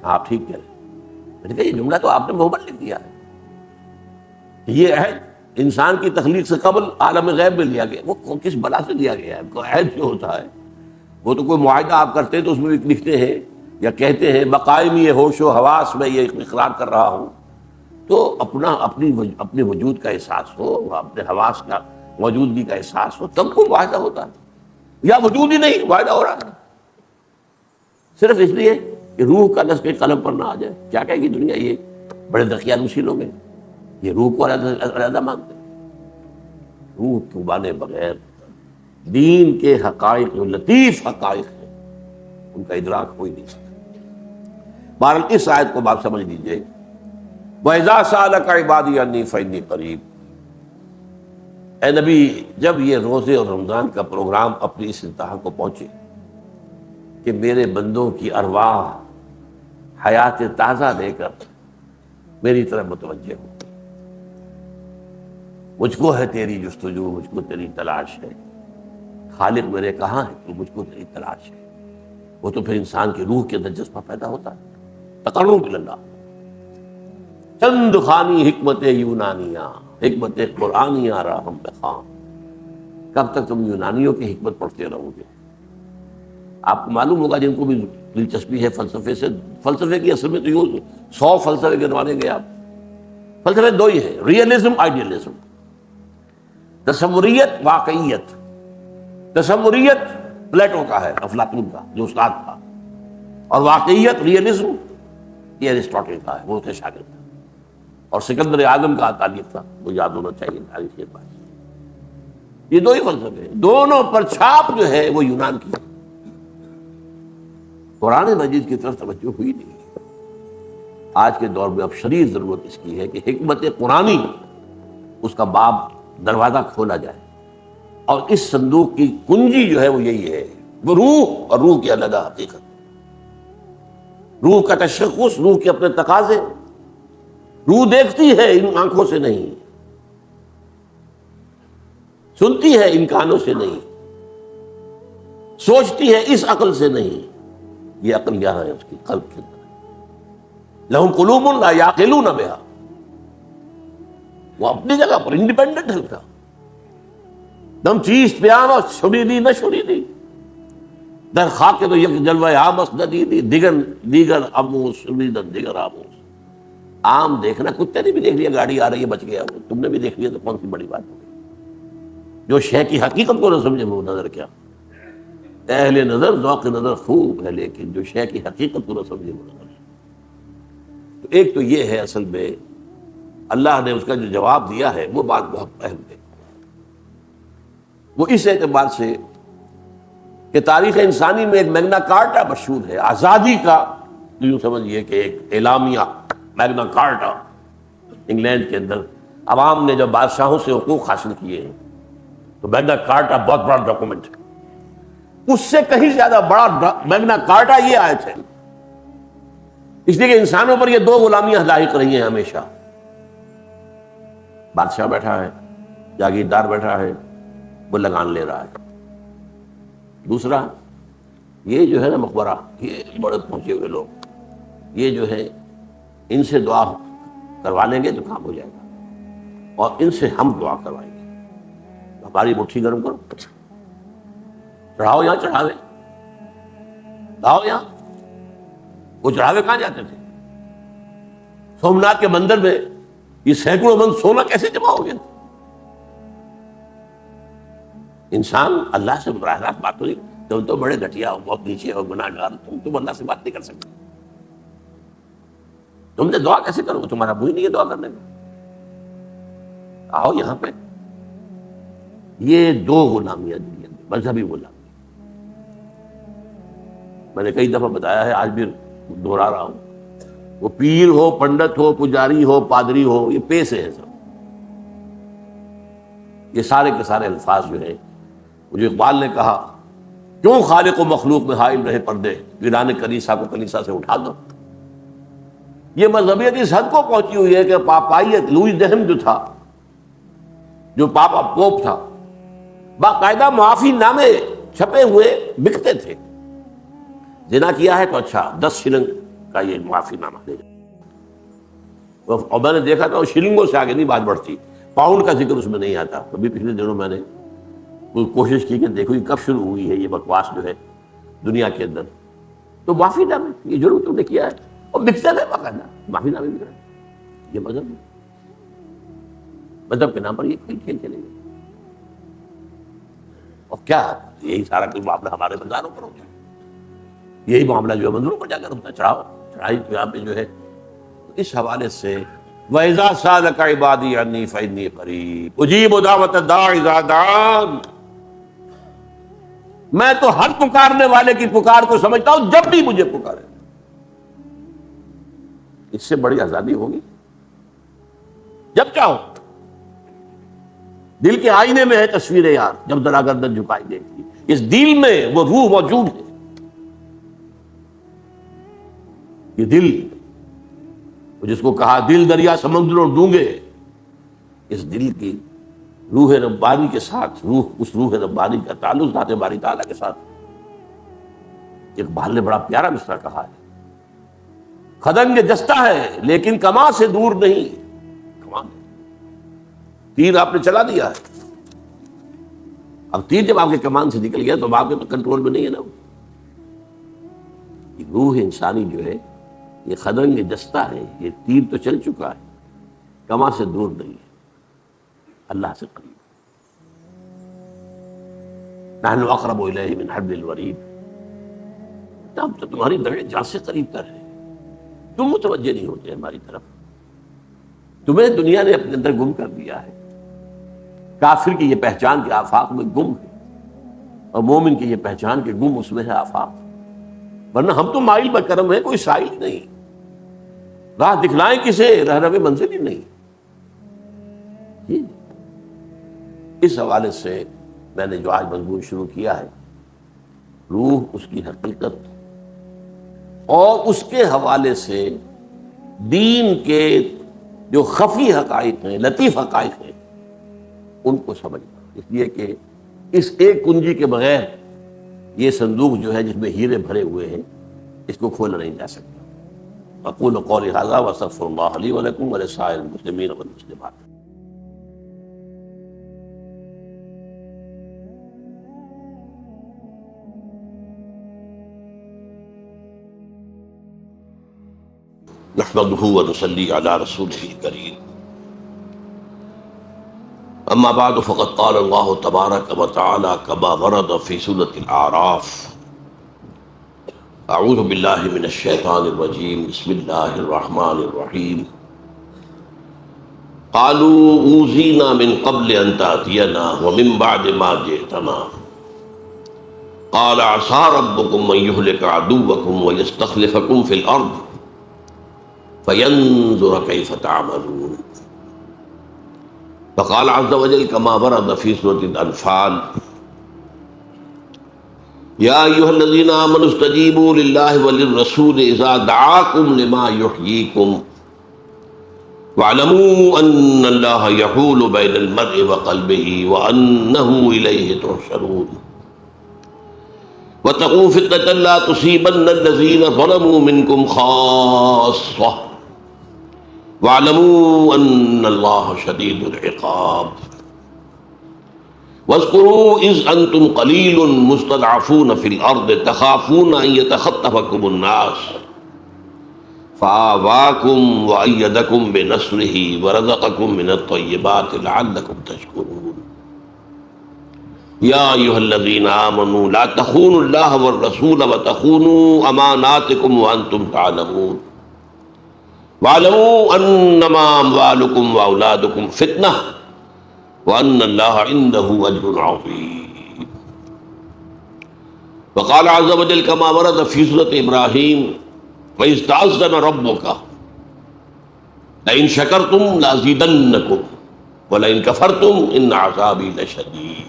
آپ ٹھیک کہہ رہے ہیں. میں نے کہا یہ جملہ تو آپ نے محمد لکھ دیا ہے. یہ عہد انسان کی تخلیق سے قبل عالم غیب میں لیا گیا. وہ کس بلا سے لیا گیا ہے؟ عہد جو ہوتا ہے وہ تو کوئی معاہدہ آپ کرتے ہیں تو اس میں بھی لکھتے ہیں یا کہتے ہیں بقائمی ہوش و حواس میں یہ اقرار کر رہا ہوں. تو اپنے وجود کا احساس ہو، اپنے حواس کا موجودگی کا احساس ہو، تب کوئی معاہدہ ہوتا ہے. یا وجود ہی نہیں، معاہدہ ہو رہا ہے صرف اس لیے کہ روح کا لفظ کے قلم پر نہ آ جائے. کیا کہے گی دنیا؟ یہ بڑے دقیانوسی لوگ ہیں، یہ روح کو علیحدہ مانگتے ہیں. روح کو مانے بغیر دین کے حقائق جو لطیف حقائق ہیں ان کا ادراک ہو ہی نہیں سکتا. بہرحال اس آیت کو آپ سمجھ لیجئے. وَإِذَا سَأَلَكَ عِبَادِي عَنِّي فَإِنِّي قَرِيبٌ. اے نبی، جب یہ روزے اور رمضان کا پروگرام اپنی اس انتہا کو پہنچے کہ میرے بندوں کی ارواح حیات تازہ لے کر میری طرف متوجہ ہو، مجھ کو ہے تیری جستجو، مجھ کو تیری تلاش ہے. خالق میرے کہاں ہے؟ تو مجھ کو تیری تلاش ہے. وہ تو پھر انسان کی روح کے اندر جذبہ پیدا ہوتا ہے، تقرب اللہ. چند خانی حکمت یونانیہ، حکمت قرآنیہ راہم بخام. کب تک تم یونانیوں کی حکمت پڑھتے رہو گے؟ آپ کو معلوم ہوگا جن کو بھی دلچسپی ہے فلسفے سے، فلسفے کی اصل میں تو یہ 100 فلسفے گنوانے گے آپ. فلسفے دو ہی ہیں، ریئلزم، آئیڈیلزم. تصوریت، واقعیت. تصوریت پلیٹو کا ہے، افلاطون کا جو استاد تھا، اور واقعیت ریئلزم یہ ارسطاٹل کا ہے، وہ اس کے شاگرد تھا. اور سکندر اعظم کا تعلیق تھا، وہ یاد ہونا چاہیے تاریخ کے پاس. یہ دو ہی فلسفے ہیں، دونوں پر چھاپ جو ہے وہ یونان کی. قرآن مجید کی طرف توجہ ہوئی نہیں. آج کے دور میں اب شدید ضرورت اس کی ہے کہ حکمت قرآنی اس کا باب دروازہ کھولا جائے، اور اس صندوق کی کنجی جو ہے وہ یہی ہے، وہ روح اور روح کی علیحدہ حقیقت، روح کا تشخص، روح کے اپنے تقاضے۔ روح دیکھتی ہے ان آنکھوں سے نہیں، سنتی ہے ان کانوں سے نہیں، سوچتی ہے اس عقل سے نہیں۔ یہ عقل یہاں ہے اس کی قلب کے اندر، لہم قلوب لا یعقلون بہا، وہ اپنی جگہ پر انڈیپینڈنٹ ہے کا دم چیز پیانو شنیدی نہ شنیدی در خاک تو یک جلوہ آمس ندیدی دیگر آموز شنیدن دیگر آموز۔ عام دیکھنا، کتے نے بھی دیکھ لیا گاڑی آ رہی ہے بچ گیا، تم نے بھی دیکھ لیا تو کون سی بڑی بات ہوگی؟ جو شے کی حقیقت کو نہ سمجھے وہ نظر کیا، اہل نظر ذوق نظر خوب ہے، لیکن جو شے کی حقیقت کو نہ سمجھے وہ نظر۔ تو ایک تو یہ ہے اصل میں اللہ نے اس کا جو جواب دیا ہے وہ بات بہت اہم ہے، وہ اس اعتبار سے کہ تاریخ انسانی میں ایک میگنا کارٹا مشہور ہے، آزادی کا، یوں سمجھیے کہ ایک اعلامیہ، میگنا کارٹا انگلینڈ کے اندر عوام نے جب بادشاہوں سے حقوق حاصل کیے ہیں تو میگنا کارٹا بہت بڑا ڈاکومنٹ ہے، اس سے کہیں زیادہ بڑا میگنا کارٹا یہ آیت ہے، اس لیے کہ انسانوں پر یہ دو غلامیاں لاحق رہی ہیں ہمیشہ۔ بادشاہ بیٹھا ہے، جاگیردار بیٹھا ہے، وہ لگان لے رہا ہے۔ دوسرا یہ جو ہے نا مقبرہ، یہ بڑے پہنچے ہوئے لوگ، یہ جو ہے ان سے دعا کروا لیں گے تو کام ہو جائے گا، اور ان سے ہم دعا کروائیں گے، ہماری مٹھی گرم کرو، چڑھاؤ یہاں چڑھاوے، لاؤ یہاں۔ وہ چڑھاوے کہاں جاتے تھے؟ سومناتھ کے مندر میں یہ سینکڑوں من سونا کیسے جمع ہو گیا؟ انسان اللہ سے براہ راست بات ہو رہی، تم تو بڑے گھٹیا ہو، بہت نیچے ہو، گناہ گار، تم اللہ سے بات نہیں کر سکتے، تم نے دعا کیسے کرو؟ تمہارا منہ ہی نہیں ہے دعا کرنے میں، آؤ یہاں پہ۔ یہ دو غلامیاں دنیا میں، مذہبی غلامی، میں نے کئی دفعہ بتایا ہے، آج بھی دہرا رہا ہوں، وہ پیر ہو، پنڈت ہو، پجاری ہو، پادری ہو، یہ پیسے ہیں سب، یہ سارے کے سارے الفاظ جو ہیں، وہ جو اقبال نے کہا کیوں خالق و مخلوق میں حائل رہے پردے، ویران کلیسا کو کلیسا سے اٹھا دو۔ یہ مذہبیت اس حد کو پہنچی ہوئی ہے کہ پاپائیت، لوئس دہم جو تھا، جو پاپا پوپ تھا، باقاعدہ معافی نامے چھپے ہوئے بکتے تھے، زنا کیا ہے تو اچھا 10 شلنگ کا یہ معافی نامہ دے جائے، اور میں نے دیکھا تھا شلنگوں سے آگے نہیں بات بڑھتی، پاؤنڈ کا ذکر اس میں نہیں آتا۔ ابھی پچھلے دنوں میں نے کوئی کوشش کی کہ دیکھو یہ کب شروع ہوئی ہے یہ بکواس جو ہے دنیا کے اندر، تو معافی نامے، یہ جرم تم نے کیا ہے، اور بکتے تھے باقاعدہ معافی نامے بک رہے۔ یہ مذہب ہے، مذہب کے نام پر یہ کھیل کھیلیں گے، اور کیا یہی سارا کوئی معاملہ ہمارے بازاروں پر ہوتا ہے، یہی معاملہ جو ہے مندروں پر جا کر ہوتا ہے، چڑھاؤ چڑھائی یہاں پہ جو ہے۔ اس حوالے سے وَإِذَا سَأَلَكَ عِبَادِي عَنِّي فَإِنِّي قَرِيبٌ أُجِيبُ دَعْوَةَ الدَّاعِ إِذَا دَعَانِ، میں تو ہر پکارنے والے کی پکار کو سمجھتا ہوں جب بھی مجھے پکارے۔ اس سے بڑی آزادی ہوگی؟ جب چاہو، دل کے آئینے میں ہے تصویر یار، جب ذرا گردن جھکائی دیکھی، اس دل میں وہ روح موجود ہے، یہ دل جس کو کہا دل دریا سمندروں ڈونگے، اس دل کی روح ربانی کے ساتھ، اس روح ربانی کا تعلق ذات باری تعالیٰ کے ساتھ، اقبال نے بڑا پیارا مصرع کہا ہے، خدنگ جستہ ہے لیکن کماں سے دور نہیں، کماں تیر آپ نے چلا دیا ہے، اب تیر جب آپ کے کمان سے نکل گیا تو آپ کے کنٹرول میں نہیں ہے نا، یہ روح انسانی جو ہے یہ خدنگ جستہ ہے، یہ تیر تو چل چکا ہے، کماں سے دور نہیں ہے، اللہ سے قریب، نحن اقرب الیہ من حبل الورید، ہم تو تمہاری دڑے جان سے قریب تر ہیں، تم متوجہ نہیں ہوتے ہماری طرف، تمہیں دنیا نے اپنے اندر گم کر دیا ہے، کافر کی یہ پہچان کے آفاق میں گم ہے، اور مومن کی یہ پہچان کے گم اس میں ہے آفاق، ورنہ ہم تو مائل بکرم ہیں، کوئی سائل نہیں، راہ دکھلائیں کسے؟ رہنم منزل ہی نہیں. اس حوالے سے میں نے جو آج مضمون شروع کیا ہے، روح، اس کی حقیقت اور اس کے حوالے سے دین کے جو خفی حقائق ہیں، لطیف حقائق ہیں، ان کو سمجھنا. اس لیے کہ اس ایک کنجی کے بغیر یہ صندوق جو ہے جس میں ہیرے بھرے ہوئے ہیں، اس کو کھولا نہیں جا سکتا. اقول قولی ھذا واستغفر اللہ لی ولکم ولسائر المسلمین والمسلمات. نحمده ونصلي على رسوله الكريم. اما بعد فقد قال الله تبارك وتعالى كما ورد في سورة الأعراف: اعوذ بالله من الشيطان الرجيم بسم الله الرحمن الرحيم. قالوا اوذينا من قبل ان تأتينا ومن بعد ما جئتنا قال عسى ربكم ان يهلك عدوكم ويستخلفكم في الارض فينظر كيف تعملون. فقال عز وجل كما ورد في سورة الأنفال: يا أيها الذين آمنوا استجيبوا لله وللرسول إذا دعاكم لما يحييكم واعلموا أن الله يحول بين المرء وقلبه وأنه إليه تحشرون. واتقوا فتنة لا تصيبن الذين ظلموا منكم خاصة واعلموا ان الله شديد العقاب. واذكروا اذ انتم قليل مستضعفون في الارض تخافون ان يتخطفكم الناس فآواكم وأيدكم بنصره ورزقكم من الطيبات لعلكم تشكرون. يا أيها الذين آمنوا لا تخونوا الله والرسول وتخونوا أماناتكم وأنتم تعلمون. واعلموا انما اموالكم واولادكم فتنة وان الله عنده اجر عظيم. وقال عز وجل كما ورد في سورة ابراهيم: وإذ تأذن ربك لئن شكرتم لأزيدنكم ولئن كفرتم ان عذابي لشديد.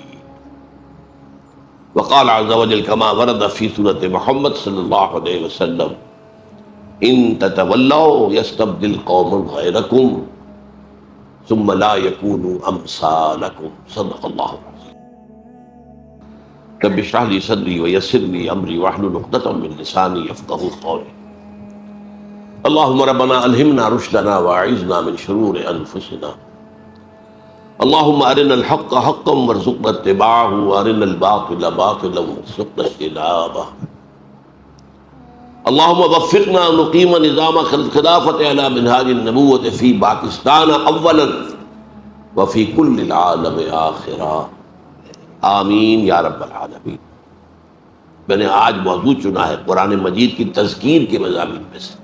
وقال عز وجل كما ورد في سورة محمد صلى الله عليه وسلم: ان تتولوا يستبدل قوما غيركم ثم لا يكونوا امثالكم. صدق الله العظيم. رب اشرح لي صدري ويسر لي امري واحلل عقدة من لساني يفقهوا قولي. اللهم ربنا الهمنا رشدنا واعذنا من شرور انفسنا. اللهم ارنا الحق حقا وارزقنا اتباعه وارنا الباطل باطلا وارزقنا اجتنابه. اللهم وفقنا نقيم نظام الخلافة على منهاج النبوة في پاکستان اولا وفي كل العالم آخرا. آمین یا رب العالمین. میں نے آج موضوع چنا ہے قرآن مجید کی تذکیر کے مضامین میں سے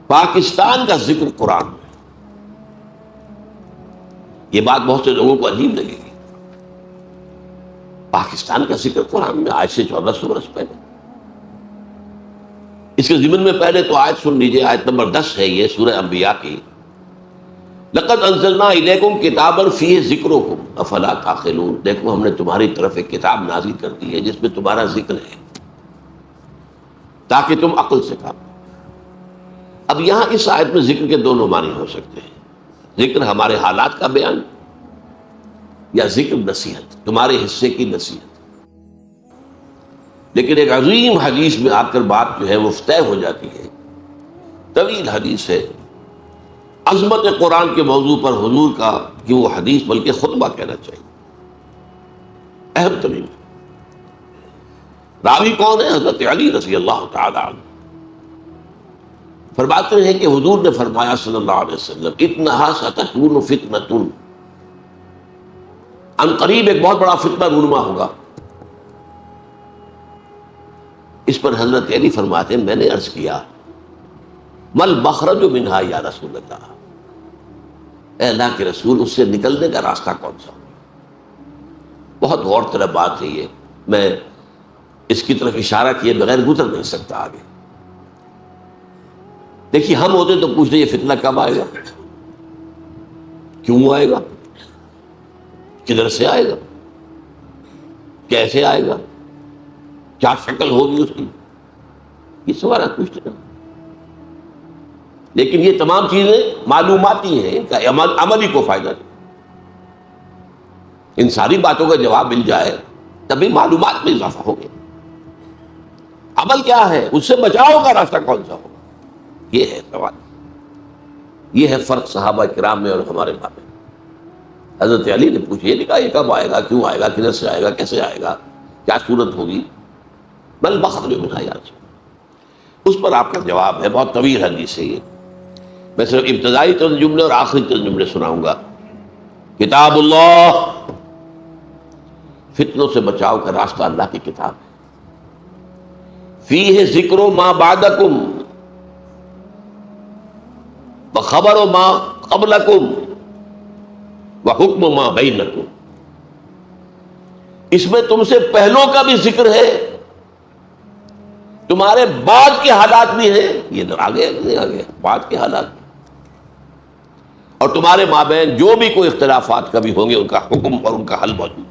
پاکستان کا ذکر قرآن میں. یہ بات بہت سے لوگوں کو عجیب لگے گی. پاکستان کا ذکر قرآن میں آج سے 1400 برس پہلے. اس کے ضمن میں پہلے تو آیت سن لیجئے، آیت نمبر 10 ہے یہ سورہ انبیاء کی. لقد انزلنا الیکم کتابا فیہ ذکرکم افلا تعقلون. دیکھو ہم نے تمہاری طرف ایک کتاب نازل کر دی ہے جس میں تمہارا ذکر ہے تاکہ تم عقل سے کام. اب یہاں اس آیت میں ذکر کے دونوں معنی ہو سکتے ہیں. ذکر ہمارے حالات کا بیان یا ذکر نصیحت، تمہارے حصے کی نصیحت. لیکن ایک عظیم حدیث میں آ کر بات جو ہے وہ طے ہو جاتی ہے. طویل حدیث ہے عظمت قرآن کے موضوع پر حضور کا کہ وہ حدیث بلکہ خطبہ کہنا چاہیے. اہم ترین راوی کون ہے؟ حضرت علی رضی اللہ تعالی عنہ. فرماتے ہیں کہ حضور نے فرمایا صلی اللہ علیہ وسلم: اتنہا ستکون فتنۃ، ان قریب ایک بہت بڑا فتنہ رونما ہوگا. اس پر حضرت علی فرماتے ہیں میں نے عرض کیا مل مخرج منہا یا رسول اللہ، اے اللہ کے رسول اس سے نکلنے کا راستہ کون سا؟ بہت غور طلب بات ہے یہ، میں اس کی طرف اشارہ کیے بغیر گزر نہیں سکتا آگے. دیکھیے ہم ہوتے تو پوچھتے یہ فتنہ کب آئے گا، کیوں آئے گا، کدھر سے آئے گا، کیسے آئے گا، کیا شکل ہوگی اس کی، یہ سوالات پوچھتے ہیں. لیکن یہ تمام چیزیں معلوماتی ہیں، ان کا عملی کو فائدہ نہیں. ان ساری باتوں کا جواب مل جائے تبھی معلومات میں اضافہ ہوگا. عمل کیا ہے، اس سے بچاؤ کا راستہ کون سا ہوگا، یہ ہے سوال. یہ ہے فرق صحابہ کرام میں اور ہمارے مابین. حضرت علی نے پوچھا، یہ نہیں کہا یہ کب آئے گا، کیوں آئے گا، کدھر سے آئے گا، کیسے آئے گا، کیا صورت ہوگی، بل بخت میں بنایا. اس پر آپ کا جواب ہے، بہت طویل حدیث ہے یہ. میں صرف ابتدائی چند جملے اور آخری چند جملے سناؤں گا. کتاب اللہ، فتنوں سے بچاؤ کا راستہ اللہ کی کتاب ہے. فیہ ذکر ما بعدکم وخبر ما قبلکم وحکم ما بینکم. اس میں تم سے پہلوں کا بھی ذکر ہے، تمہارے بعد کے حالات بھی ہیں. یہ آگے بعد کے حالات، اور تمہارے مابین جو بھی کوئی اختلافات کبھی ہوں گے ان کا حکم اور ان کا حل موجود.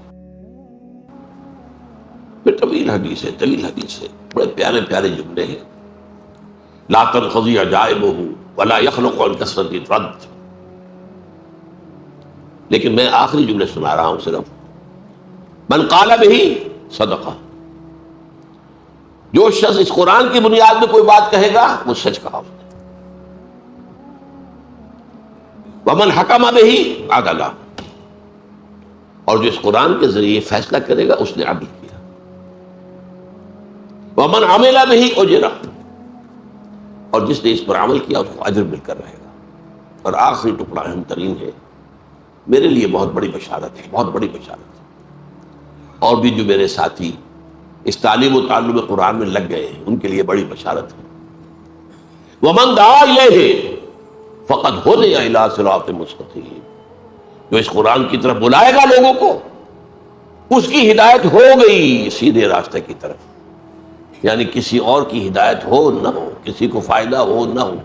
پھر طویل حدیث ہے، طویل حدیث ہے، بڑے پیارے پیارے جملے ہیں. لا تنقضی عجائبہ ولا یخلق عن کثرت الرد. لیکن میں آخری جملے سنا رہا ہوں صرف. من قال بہ صدقہ، جو شخص اس قرآن کی بنیاد میں کوئی بات کہے گا وہ سچ کہا اس نے. ومن حکم بہ عدل، اور جو اس قرآن کے ذریعے فیصلہ کرے گا اس نے عدل کیا. ومن عمل بہ اجر، اور جس نے اس پر عمل کیا اس کو اجر مل کر رہے گا. اور آخری ٹکڑا اہم ترین ہے، میرے لیے بہت بڑی بشارت ہے، بہت بڑی بشارت ہے. اور بھی جو میرے ساتھی اس تعلیم و تعلم قرآن میں لگ گئے ہیں ان کے لیے بڑی بشارت ہے. ومن دعا الیہ فقد ہدی الی صراط مستقیم، جو اس قرآن کی طرف بلائے گا لوگوں کو اس کی ہدایت ہو گئی سیدھے راستے کی طرف. یعنی کسی اور کی ہدایت ہو نہ ہو، کسی کو فائدہ ہو نہ ہو.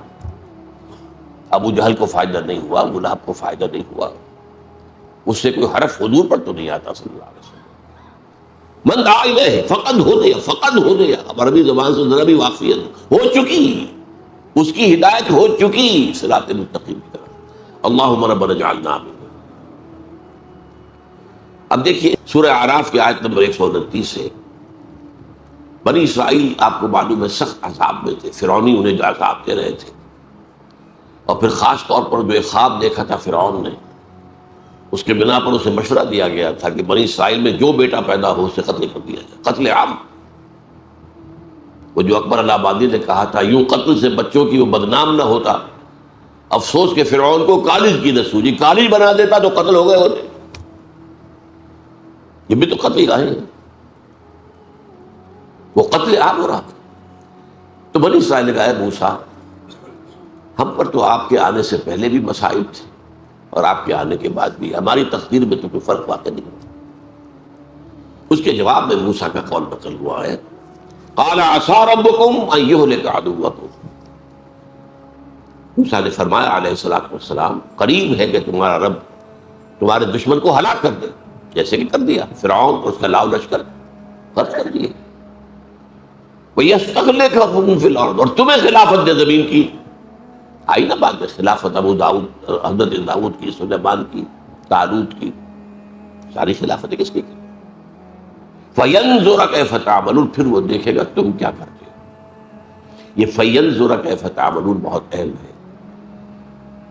ابو جہل کو فائدہ نہیں ہوا، ابو لہب کو فائدہ نہیں ہوا، اس سے کوئی حرف حضور پر تو نہیں آتا صلی اللہ علیہ وسلم. من دعا الیہ فقد ہدی، فقد ہدی اب عربی زبان سے ذرا بھی واقفیت ہو چکی، اس کی ہدایت ہو چکی صراط مستقیم کی طرف. اللہم ربنا اجعلنا منہم. اب دیکھیے سورہ اعراف کی آیت نمبر 129 سے بنی اسرائیل آپ کو معلوم ہے سخت عذاب میں تھے، فرعونی انہیں جو عذاب دے رہے تھے. اور پھر خاص طور پر جو ایک خواب دیکھا تھا فرعون نے، اس کے بنا پر اسے مشورہ دیا گیا تھا کہ بنی اسرائیل میں جو بیٹا پیدا ہو اسے قتل کر دیا جائے، قتل عام. وہ جو اکبر الہآبادی نے کہا تھا یوں قتل سے بچوں کی وہ بدنام نہ ہوتا، افسوس کہ فرعون کو کالج کی نہ سوجی، کالج بنا دیتا تو قتل ہو گئے ہوتے. یہ بھی تو قتل گاہیں ہیں، وہ قتل عام ہو رہا تھا. تو بنی اسرائیل نے کہا ہے موسیٰ ہم پر تو آپ کے آنے سے پہلے بھی مصائب تھے اور آپ کے آنے کے بعد بھی، ہماری تقدیر میں تو کوئی فرق واقع نہیں ہوتا. اس کے جواب میں موسیٰ کا قول نقل ہوا ہے، قال عسى ربكم ان يهلك عدوكم. موسیٰ نے فرمایا علیہ الصلوۃ والسلام قریب ہے کہ تمہارا رب تمہارے دشمن کو ہلاک کر دے، جیسے کہ کر دیا فرعون اور اس کا لاؤ لشکر خرچ کر دیے. وَيَسْتَخْلِفَكُمْ فِي الْأَرْضِ، اور تمہیں خلافت دے زمین کی. آئی نا بعد میں خلافت ابو داؤد، حضرت داؤد کی، سلیمان کی، طالوت کی، ساری خلافتیں کس کی کی. فَيَنْظُرَ كَيْفَ تَعْمَلُونَ، پھر وہ دیکھے گا تم کیا کرتے ہو. یہ فَيَنْظُرَ كَيْفَ تَعْمَلُونَ بہت اہم ہے.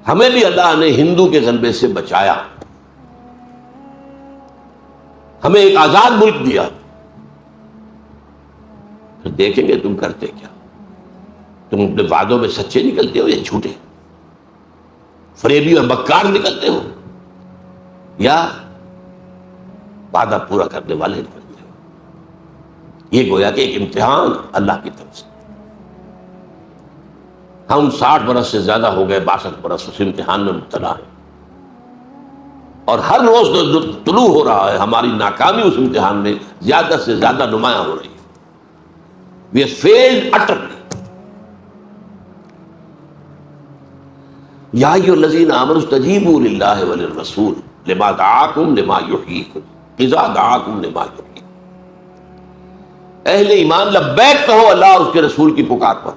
ہمیں بھی اللہ نے ہندو کے غلبے سے بچایا، ہمیں ایک آزاد ملک دیا، پھر دیکھیں گے تم کرتے کیا. تم اپنے وعدوں میں سچے نکلتے ہو یا جھوٹے، فریبی اور مکار نکلتے ہو یا وعدہ پورا کرنے والے نکلتے ہو. یہ گویا کہ ایک امتحان اللہ کی طرف سے. ہم 60 برس سے زیادہ ہو گئے، 62 برس اس امتحان میں مبتلا ہیں، اور ہر روز جو طلوع ہو رہا ہے ہماری ناکامی اس امتحان میں زیادہ سے زیادہ نمایاں ہو رہی ہے. We have failed utterly. یا ایھا الذین آمنوا استجیبوا للہ وللرسول لما دعاکم لما یحییکم اذا دعاکم لما یحییکم. اہل ایمان لبیک کہو اللہ اور اس کے رسول کی پکار پر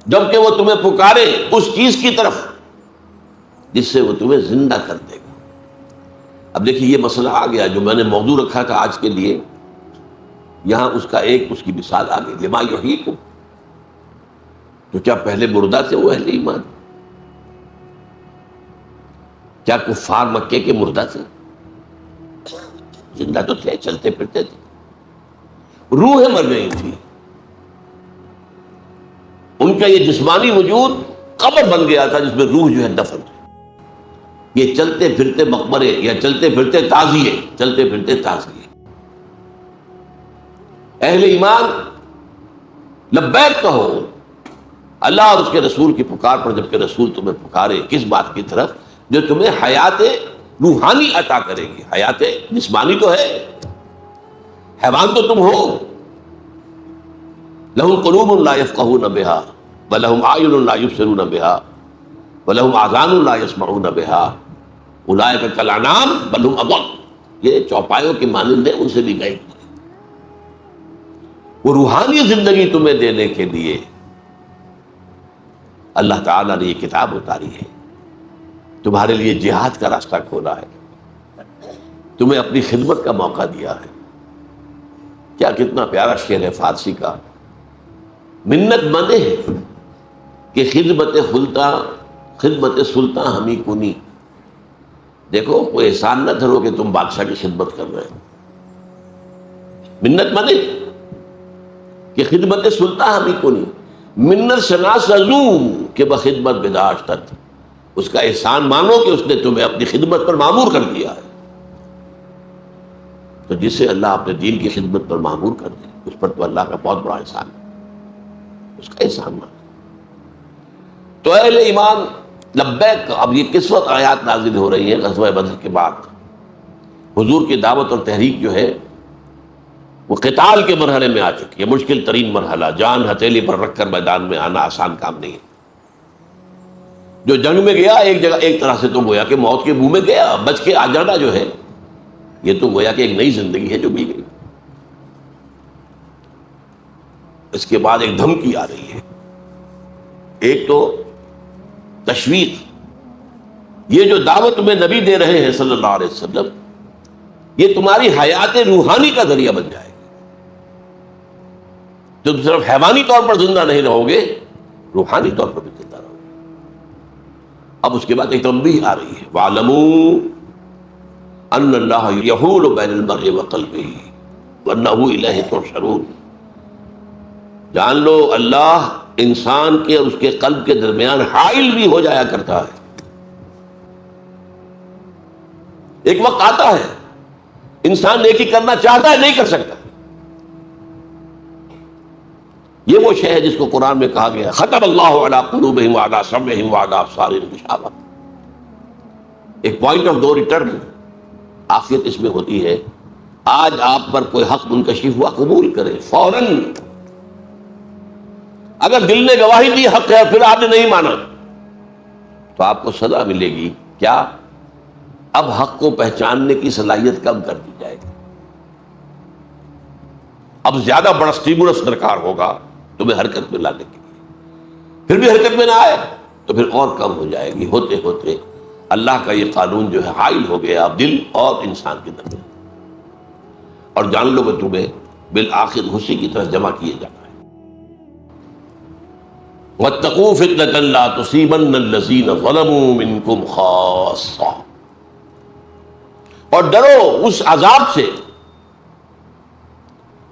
جبکہ وہ تمہیں پکارے اس چیز کی طرف جس سے وہ تمہیں زندہ کر دے گا. اب دیکھیے یہ مسئلہ آ گیا جو میں نے موضوع رکھا تھا آج کے لیے، یہاں اس کا اس کی مثال آ گئی. لما یحییکم، تو کیا پہلے مردہ تھے وہ اہل ایمان؟ کیا کفار مکے کے مردہ تھے؟ زندہ تو تھے، چلتے پھرتے تھے، روحیں مر گئی تھی. ان کا یہ جسمانی وجود قبر بن گیا تھا جس میں روح جو ہے دفن تھی. یہ چلتے پھرتے مقبرے یا چلتے پھرتے تعزیے، چلتے پھرتے تعزیے. اہل ایمان لبیک کہو اللہ اور اس کے رسول کی پکار پر جبکہ رسول تمہیں پکارے کس بات کی طرف؟ جو تمہیں حیات روحانی عطا کرے گی. حیات جسمانی تو ہے، حیوان تو تم ہو. لهم قلوب لا يفقهون بها ولهم اعین لا يبصرون بها ولهم آذان لا يسمعون بها اولئک کالانعام بل هم اضل. یہ چوپایوں کے مانند ہیں، ان سے بھی گئے. وہ روحانی زندگی تمہیں دینے کے لیے اللہ تعالیٰ نے یہ کتاب اتاری ہے، تمہارے لیے جہاد کا راستہ کھولا ہے، تمہیں اپنی خدمت کا موقع دیا ہے. کیا کتنا پیارا شعر ہے فارسی کا، منت منے ہے کہ خدمت سلطان ہمیں کنی. دیکھو کوئی احسان نہ دھرو کہ تم بادشاہ کی خدمت کر رہے ہو. منت منے کہ خدمت سلطان ہمیں کنی، منت شناس ازو کہ بخدمت بداشتت. اس کا احسان مانو کہ اس نے تمہیں اپنی خدمت پر معمور کر دیا ہے. تو جسے اللہ اپنے دین کی خدمت پر معمور کر دے اس پر تو اللہ کا بہت بڑا احسان ہے، اس کا احسان مانو. تو اہل ایمان لبیک. اب یہ کس وقت آیات نازل ہو رہی ہیں؟ غزوہ بدر کے بعد. حضور کی دعوت اور تحریک جو ہے وہ قتال کے مرحلے میں آ چکی ہے، مشکل ترین مرحلہ. جان ہتھیلی پر رکھ کر میدان میں آنا آسان کام نہیں ہے. جو جنگ میں گیا ایک طرح سے تو گویا کہ موت کے منہ میں گیا، بچ کے آ جانا جو ہے یہ تو گویا کہ ایک نئی زندگی ہے جو مل گئی. اس کے بعد ایک دھمکی آ رہی ہے، ایک تو تشویق. یہ جو دعوت تمہیں نبی دے رہے ہیں صلی اللہ علیہ وسلم، یہ تمہاری حیات روحانی کا ذریعہ بن جائے گی. تم صرف حیوانی طور پر زندہ نہیں رہو گے، روحانی طور پر بھی زندہ رہو گے. اب اس کے بعد ایک تنبیہ آ رہی ہے، وَاعْلَمُوا أَنَّ اللَّهَ يَحُولُ بَيْنَ الْمَرْءِ وَقَلْبِهِ وَأَنَّهُ إِلَيْهِ تُحْشَرُونَ. جان لو اللہ انسان کے اور اس کے قلب کے درمیان حائل بھی ہو جایا کرتا ہے. ایک وقت آتا ہے انسان نیکی کرنا چاہتا ہے، نہیں کر سکتا. یہ وہ شے ہے جس کو قرآن میں کہا گیا ختم اللہ علی قلوبہم وعلی سمعہم وعلی ابصارہم غشاوہ. ایک پوائنٹ آف نو ریٹرن عافیت اس میں ہوتی ہے. آج آپ پر کوئی حق منکشف ہوا، قبول کریں فوراً. اگر دل نے گواہی دی حق ہے پھر آپ نے نہیں مانا تو آپ کو سزا ملے گی. کیا؟ اب حق کو پہچاننے کی صلاحیت کم کر دی جائے گی. اب زیادہ بڑا سٹیمولس درکار ہوگا تمہیں حرکت میں لانے کے لیے. پھر بھی حرکت میں نہ آئے تو پھر اور کم ہو جائے گی. ہوتے ہوتے اللہ کا یہ قانون جو ہے حائل ہو گیا اب دل اور انسان کے درمیان. اور جان لو کہ تمہیں بالآخر اسی کی طرف جمع کیے جانا ہے. وَاتَّقُوا فِتْنَةً لَا تُصِيبَنَّ الَّذِينَ ظَلَمُوا مِنْكُمْ خَاصَّةً. اور ڈرو اس عذاب سے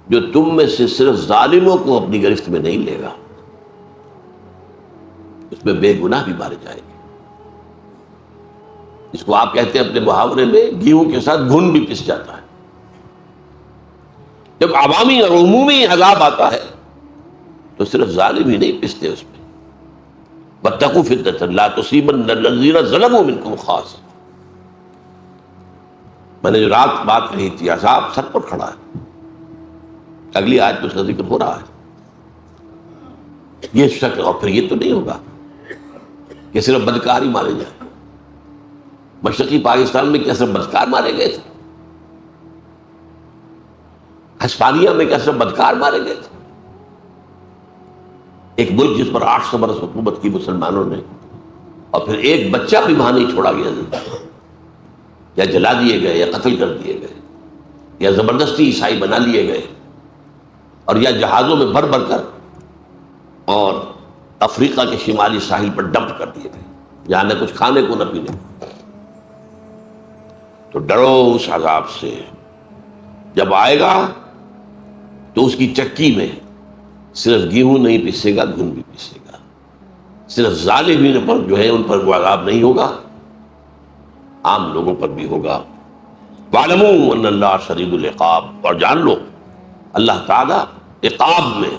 جو تم میں سے صرف ظالموں کو اپنی گرفت میں نہیں لے گا. اس میں بے گناہ بھی مارے جائیں گے. اس کو آپ کہتے ہیں اپنے محاورے میں گیہوں کے ساتھ گھن بھی پس جاتا ہے. جب عوامی اور عمومی عذاب آتا ہے تو صرف ظالم ہی نہیں پستے اس میں. وَاتَّقُوا فِتْنَةً لَا تُصِيبَنَّ الَّذِينَ ظَلَمُوا مِنْكُمْ خَاصَّةً. میں نے جو رات بات کہی تھی عذاب سر پر کھڑا ہے. اگلی آیت میں اس کا ذکر ہو رہا ہے. یہ شک اور پھر یہ تو نہیں ہوگا کہ صرف بدکار ہی مارے جائیں؟ مشرقی پاکستان میں کیا صرف بدکار مارے گئے تھے؟ ہسپانیہ میں کیا صرف بدکار مارے گئے تھے؟ ایک ملک جس پر 800 برس حکومت کی مسلمانوں نے، اور پھر ایک بچہ بھی وہاں نہیں چھوڑا گیا زندہ، یا جلا دیے گئے، یا قتل کر دیے گئے، یا زبردستی عیسائی بنا لیے گئے، اور یا جہازوں میں بھر بھر کر اور افریقہ کے شمالی ساحل پر ڈمپ کر دیے گئے، جہاں نہ کچھ کھانے کو نہ پینے کو۔ تو ڈرو اس عذاب سے، جب آئے گا تو اس کی چکی میں صرف گیہوں نہیں پیسے گا، گھن بھی پیسے گا۔ صرف ظالمین پر جو ہے ان پر وہ عذاب نہیں ہوگا، عام لوگوں پر بھی ہوگا۔ وَاعْلَمُوا أَنَّ اللَّهَ شَدِيدُ الْعِقَابِ، اور جان لو اللہ تعالیٰ عقاب میں،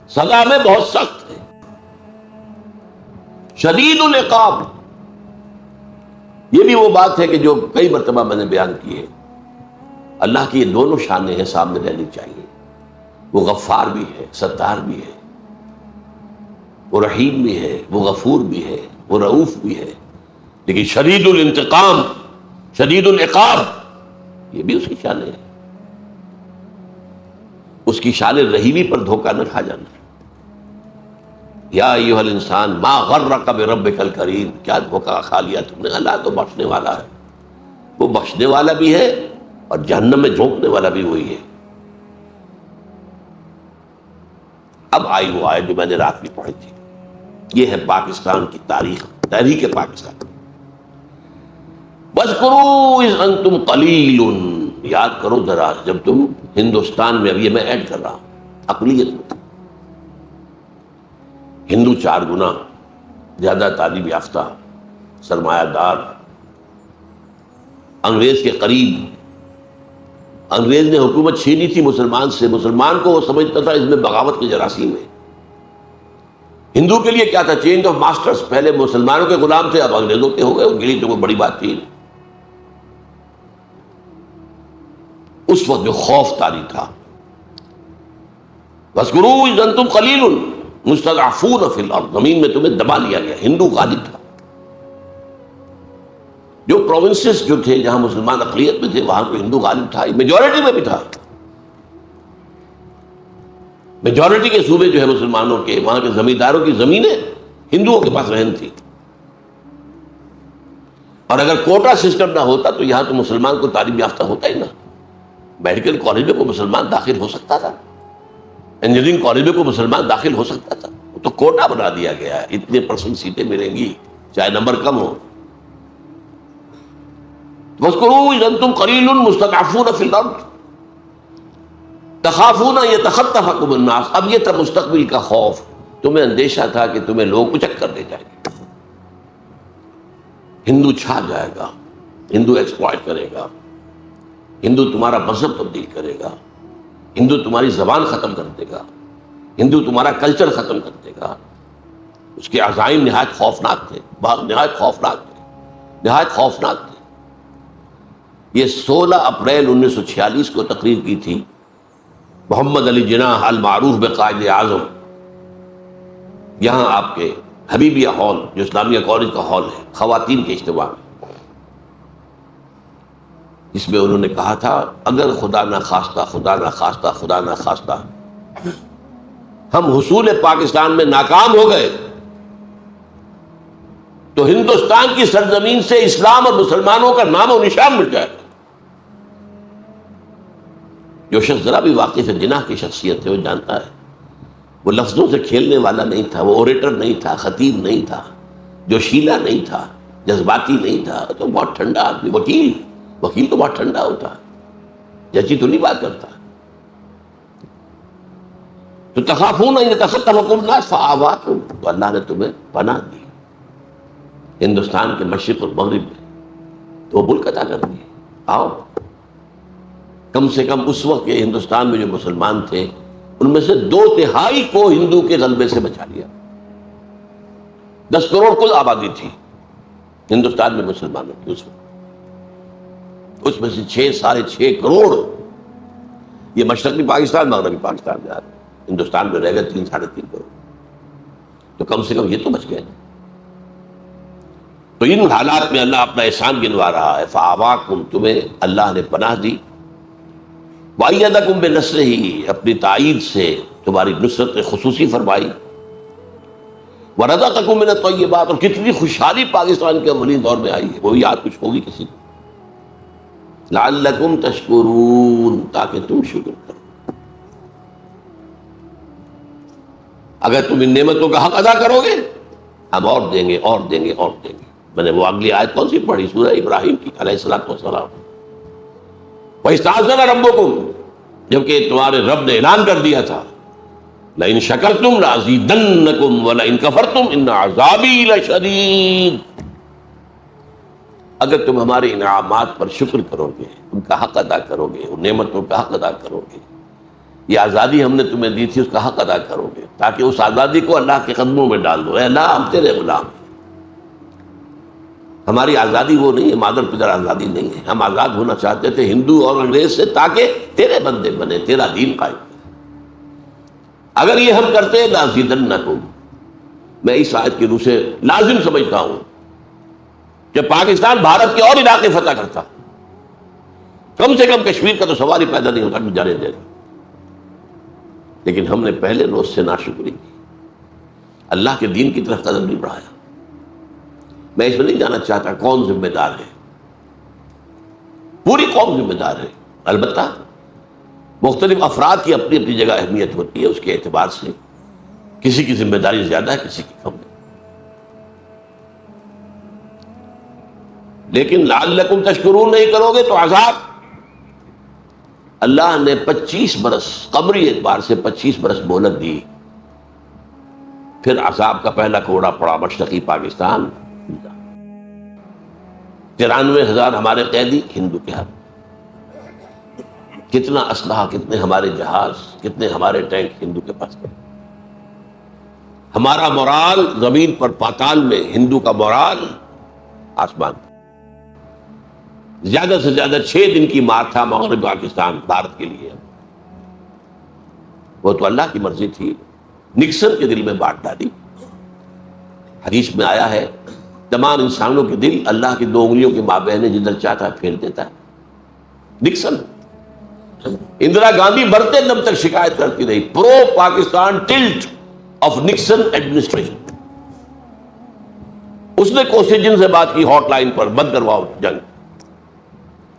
سزا میں بہت سخت ہے۔ شدید العقاب، یہ بھی وہ بات ہے کہ جو کئی مرتبہ میں نے بیان کی ہے، اللہ کی یہ دونوں شانیں ہیں، سامنے رہنی چاہیے۔ وہ غفار بھی ہے، ستار بھی ہے، وہ رحیم بھی ہے، وہ غفور بھی ہے، وہ رؤوف بھی ہے، لیکن شدید الانتقام، شدید العقاب، یہ بھی اس کی شان ہے۔ اس کی شان رحیمی پر دھوکہ نہ کھا جانا۔ یا ایھا الانسان ما غرک بربک الکریم، کیا دھوکہ کھا لیا تم نے؟ اللہ تو بخشنے والا ہے، وہ بخشنے والا بھی ہے اور جہنم میں جھونکنے والا بھی وہی ہے۔ اب آئی وہ آیت جو میں نے رات میں پڑھی تھی، یہ ہے پاکستان کی تاریخ، تحریک پاکستان۔ وَاذْكُرُوا إِذْ أَنْتُمْ قَلِيلٌ، یاد کرو ذرا جب تم ہندوستان میں، اب یہ میں ایڈ کر رہا ہوں، اقلیت میں تھے، ہندو 4 گنا زیادہ تعلیم یافتہ، سرمایہ دار، انگریز کے قریب، انگریز نے حکومت چھینی تھی مسلمان سے، مسلمان کو وہ سمجھتا تھا اس میں بغاوت کے جراثیم ہے۔ ہندو کے لیے کیا تھا؟ چینج آف ماسٹرز، پہلے مسلمانوں کے غلام تھے، اب انگریزوں کے ہو گئے، ان کے لیے تو کوئی بڑی بات تھی۔ اس وقت جو خوف طاری تھا، وَاذْكُرُوا إِذْ أَنْتُمْ قَلِيلٌ مُسْتَضْعَفُونَ فِي الْأَرْضِ، زمین میں تمہیں دبا لیا گیا، ہندو غالب تھا۔ جو پروونسز جو تھے جہاں مسلمان اقلیت میں تھے، وہاں تو ہندو غالب تھا، میجورٹی میں بھی تھا۔ میجورٹی کے صوبے جو ہے مسلمانوں کے، وہاں کے زمینداروں کی زمینیں ہندوؤں کے پاس رہن تھی، اور اگر کوٹا سسٹم نہ ہوتا تو یہاں تو مسلمان کو تعلیم یافتہ ہوتا ہی نہ۔ میڈیکل کالج میں کوئی مسلمان داخل ہو سکتا تھا، انجینئرنگ کالج میں کوئی مسلمان داخل ہو سکتا تھا، وہ تو کوٹا بنا دیا گیا ہے، اتنے % سیٹیں ملیں گی چاہے نمبر کم ہو۔ وَاذْكُرُوا إِذْ أَنْتُمْ قَلِيلٌ مُسْتَضْعَفُونَ فِي الْأَرْضِ تَخَافُونَ أَن يَتَخَطَّفَكُمُ النَّاسُ، اب یہ تھا مستقبل کا خوف، تمہیں اندیشہ تھا کہ تمہیں لوگ اچک کر لے جائیں گے، ہندو چھا جائے گا، ہندو ایکسپلائٹ کرے گا، ہندو تمہارا مذہب تبدیل کرے گا، ہندو تمہاری زبان ختم کر دے گا، ہندو تمہارا کلچر ختم کر دے گا۔ اس کے عزائم نہایت خوفناک تھے، نہایت خوفناک تھے، نہایت خوفناک تھے۔ یہ 16 اپریل 1946 کو تقریر کی تھی محمد علی جناح المعروف بقائد اعظم، یہاں آپ کے حبیبیہ ہال جو اسلامیہ کالج کا ہال ہے، خواتین کے اجتماع میں، جس میں انہوں نے کہا تھا اگر خدا نہ خواستہ، خدا نہ خواستہ، خدا نہ خواستہ ہم حصول پاکستان میں ناکام ہو گئے تو ہندوستان کی سرزمین سے اسلام اور مسلمانوں کا نام و نشان مٹ جائے گا۔ جو شخص ذرا بھی واقف ہے جناح کی شخصیت ہے، وہ جانتا ہے وہ لفظوں سے کھیلنے والا نہیں تھا، وہ اوریٹر نہیں تھا، خطیب نہیں تھا، جو شیلا نہیں تھا، جذباتی نہیں تھا، تو بہت ٹھنڈا آدمی، وکیل تو بہت ٹھنڈا ہوتا ہے، جچی تو نہیں بات کرتا۔ تو تخافون ان یتخطفکم الناس فآواکم، تو اللہ نے تمہیں پناہ دی ہندوستان کے مشرق اور مغرب میں، تو ملک عطا کر دیے، آؤ۔ کم سے کم اس وقت کے ہندوستان میں جو مسلمان تھے ان میں سے 2/3 کو ہندو کے غلبے سے بچا لیا۔ 10 کروڑ کل آبادی تھی ہندوستان میں مسلمانوں کی اس وقت، اس میں سے 6.5 کروڑ یہ مشرقی پاکستان، مغربی پاکستان میں آ رہے، ہندوستان میں رہ گئے 3-3.5 کروڑ، تو کم سے کم یہ تو بچ گئے۔ تو ان حالات میں اللہ اپنا احسان گنوا رہا ہے. فآواکم، تمہیں اللہ نے پناہ دی. وَأَيَّدَكُم بِنَصْرِهِ، اپنی تائید سے تمہاری نصرت خصوصی فرمائی. وَرَزَقَكُم مِّنَ الطَّيِّبَاتِ، اور کتنی خوشحالی پاکستان کے اولین دور میں آئی ہے، وہ بھی یاد کچھ ہوگی کسی کو. لَعَلَّكُمْ تَشْكُرُونَ، تاکہ تم شکر کرو. اگر تم ان نعمتوں کا حق ادا کرو گے ہم اور دیں گے اور دیں گے اور دیں گے. میں نے وہ اگلی آیت کون سی پڑھی؟ سورہ ابراہیم کی علیہ الصلوۃ والسلام. وَإِسْتَأْذَنَ رَبُّكُمْ، جبکہ تمہارے رب نے اعلان کر دیا تھا لَإِن شَكَرْتُمْ لَأَزِيدَنَّكُمْ وَلَإِن كَفَرْتُمْ إِنَّ عَذَابِي لَشَدِيدٌ. اگر تم ہمارے انعامات پر شکر کرو گے، ان کا حق ادا کرو گے، ان نعمتوں کا حق ادا کرو گے، یہ آزادی ہم نے تمہیں دی تھی اس کا حق ادا کرو گے، تاکہ اس آزادی کو اللہ کے قدموں میں ڈال دو. اے اللہ ہم تیرے غلام ہیں. ہماری آزادی وہ نہیں ہے، مادر پدر آزادی نہیں ہے. ہم آزاد ہونا چاہتے تھے ہندو اور انگریز سے، تاکہ تیرے بندے بنے، تیرا دین قائم کرے. اگر یہ ہم کرتے لَأَزِيدَنَّكُمْ، میں اس آیت کی روح سے لازم سمجھتا ہوں کہ پاکستان بھارت کے اور علاقے فتح کرتا، کم سے کم کشمیر کا تو سوال ہی پیدا نہیں ہوتا کہ جانے دے. لیکن ہم نے پہلے روز سے ناشکری کی، اللہ کے دین کی طرف قدم نہیں بڑھایا. میں اس میں نہیں جانا چاہتا کون ذمہ دار ہے، پوری قوم ذمہ دار ہے. البتہ مختلف افراد کی اپنی اپنی جگہ اہمیت ہوتی ہے، اس کے اعتبار سے کسی کی ذمہ داری زیادہ ہے، کسی کی کم ہے. لیکن لعلکم تشکرون نہیں کرو گے تو عذاب. اللہ نے 25 برس قمری اعتبار سے 25 برس مہلت دی، پھر عذاب کا پہلا کوڑا پڑا مشرقی پاکستان. 93,000 ہمارے قیدی ہندو کے ہاتھ. کتنا اسلحہ، کتنے ہمارے جہاز، کتنے ہمارے ٹینک ہندو کے پاس. ہمارا مورال زمین پر پاتال میں، ہندو کا مورال آسمان. زیادہ سے زیادہ 6 دن کی مار تھا مغرب پاکستان بھارت کے لیے. وہ تو اللہ کی مرضی تھی، نکسن کے دل میں بات ڈالی. حدیث میں آیا ہے تمام انسانوں کے دل اللہ کی 2 انگلیوں کے مابین ہے، جدھر چاہتا ہے پھیر دیتا ہے. نکسن، اندرا گاندھی مرتے دم تک شکایت کرتی رہی، pro Pakistan tilt of Nixon administration. اس نے کوسیجن سے بات کی ہاٹ لائن پر، بند کرواؤ جنگ.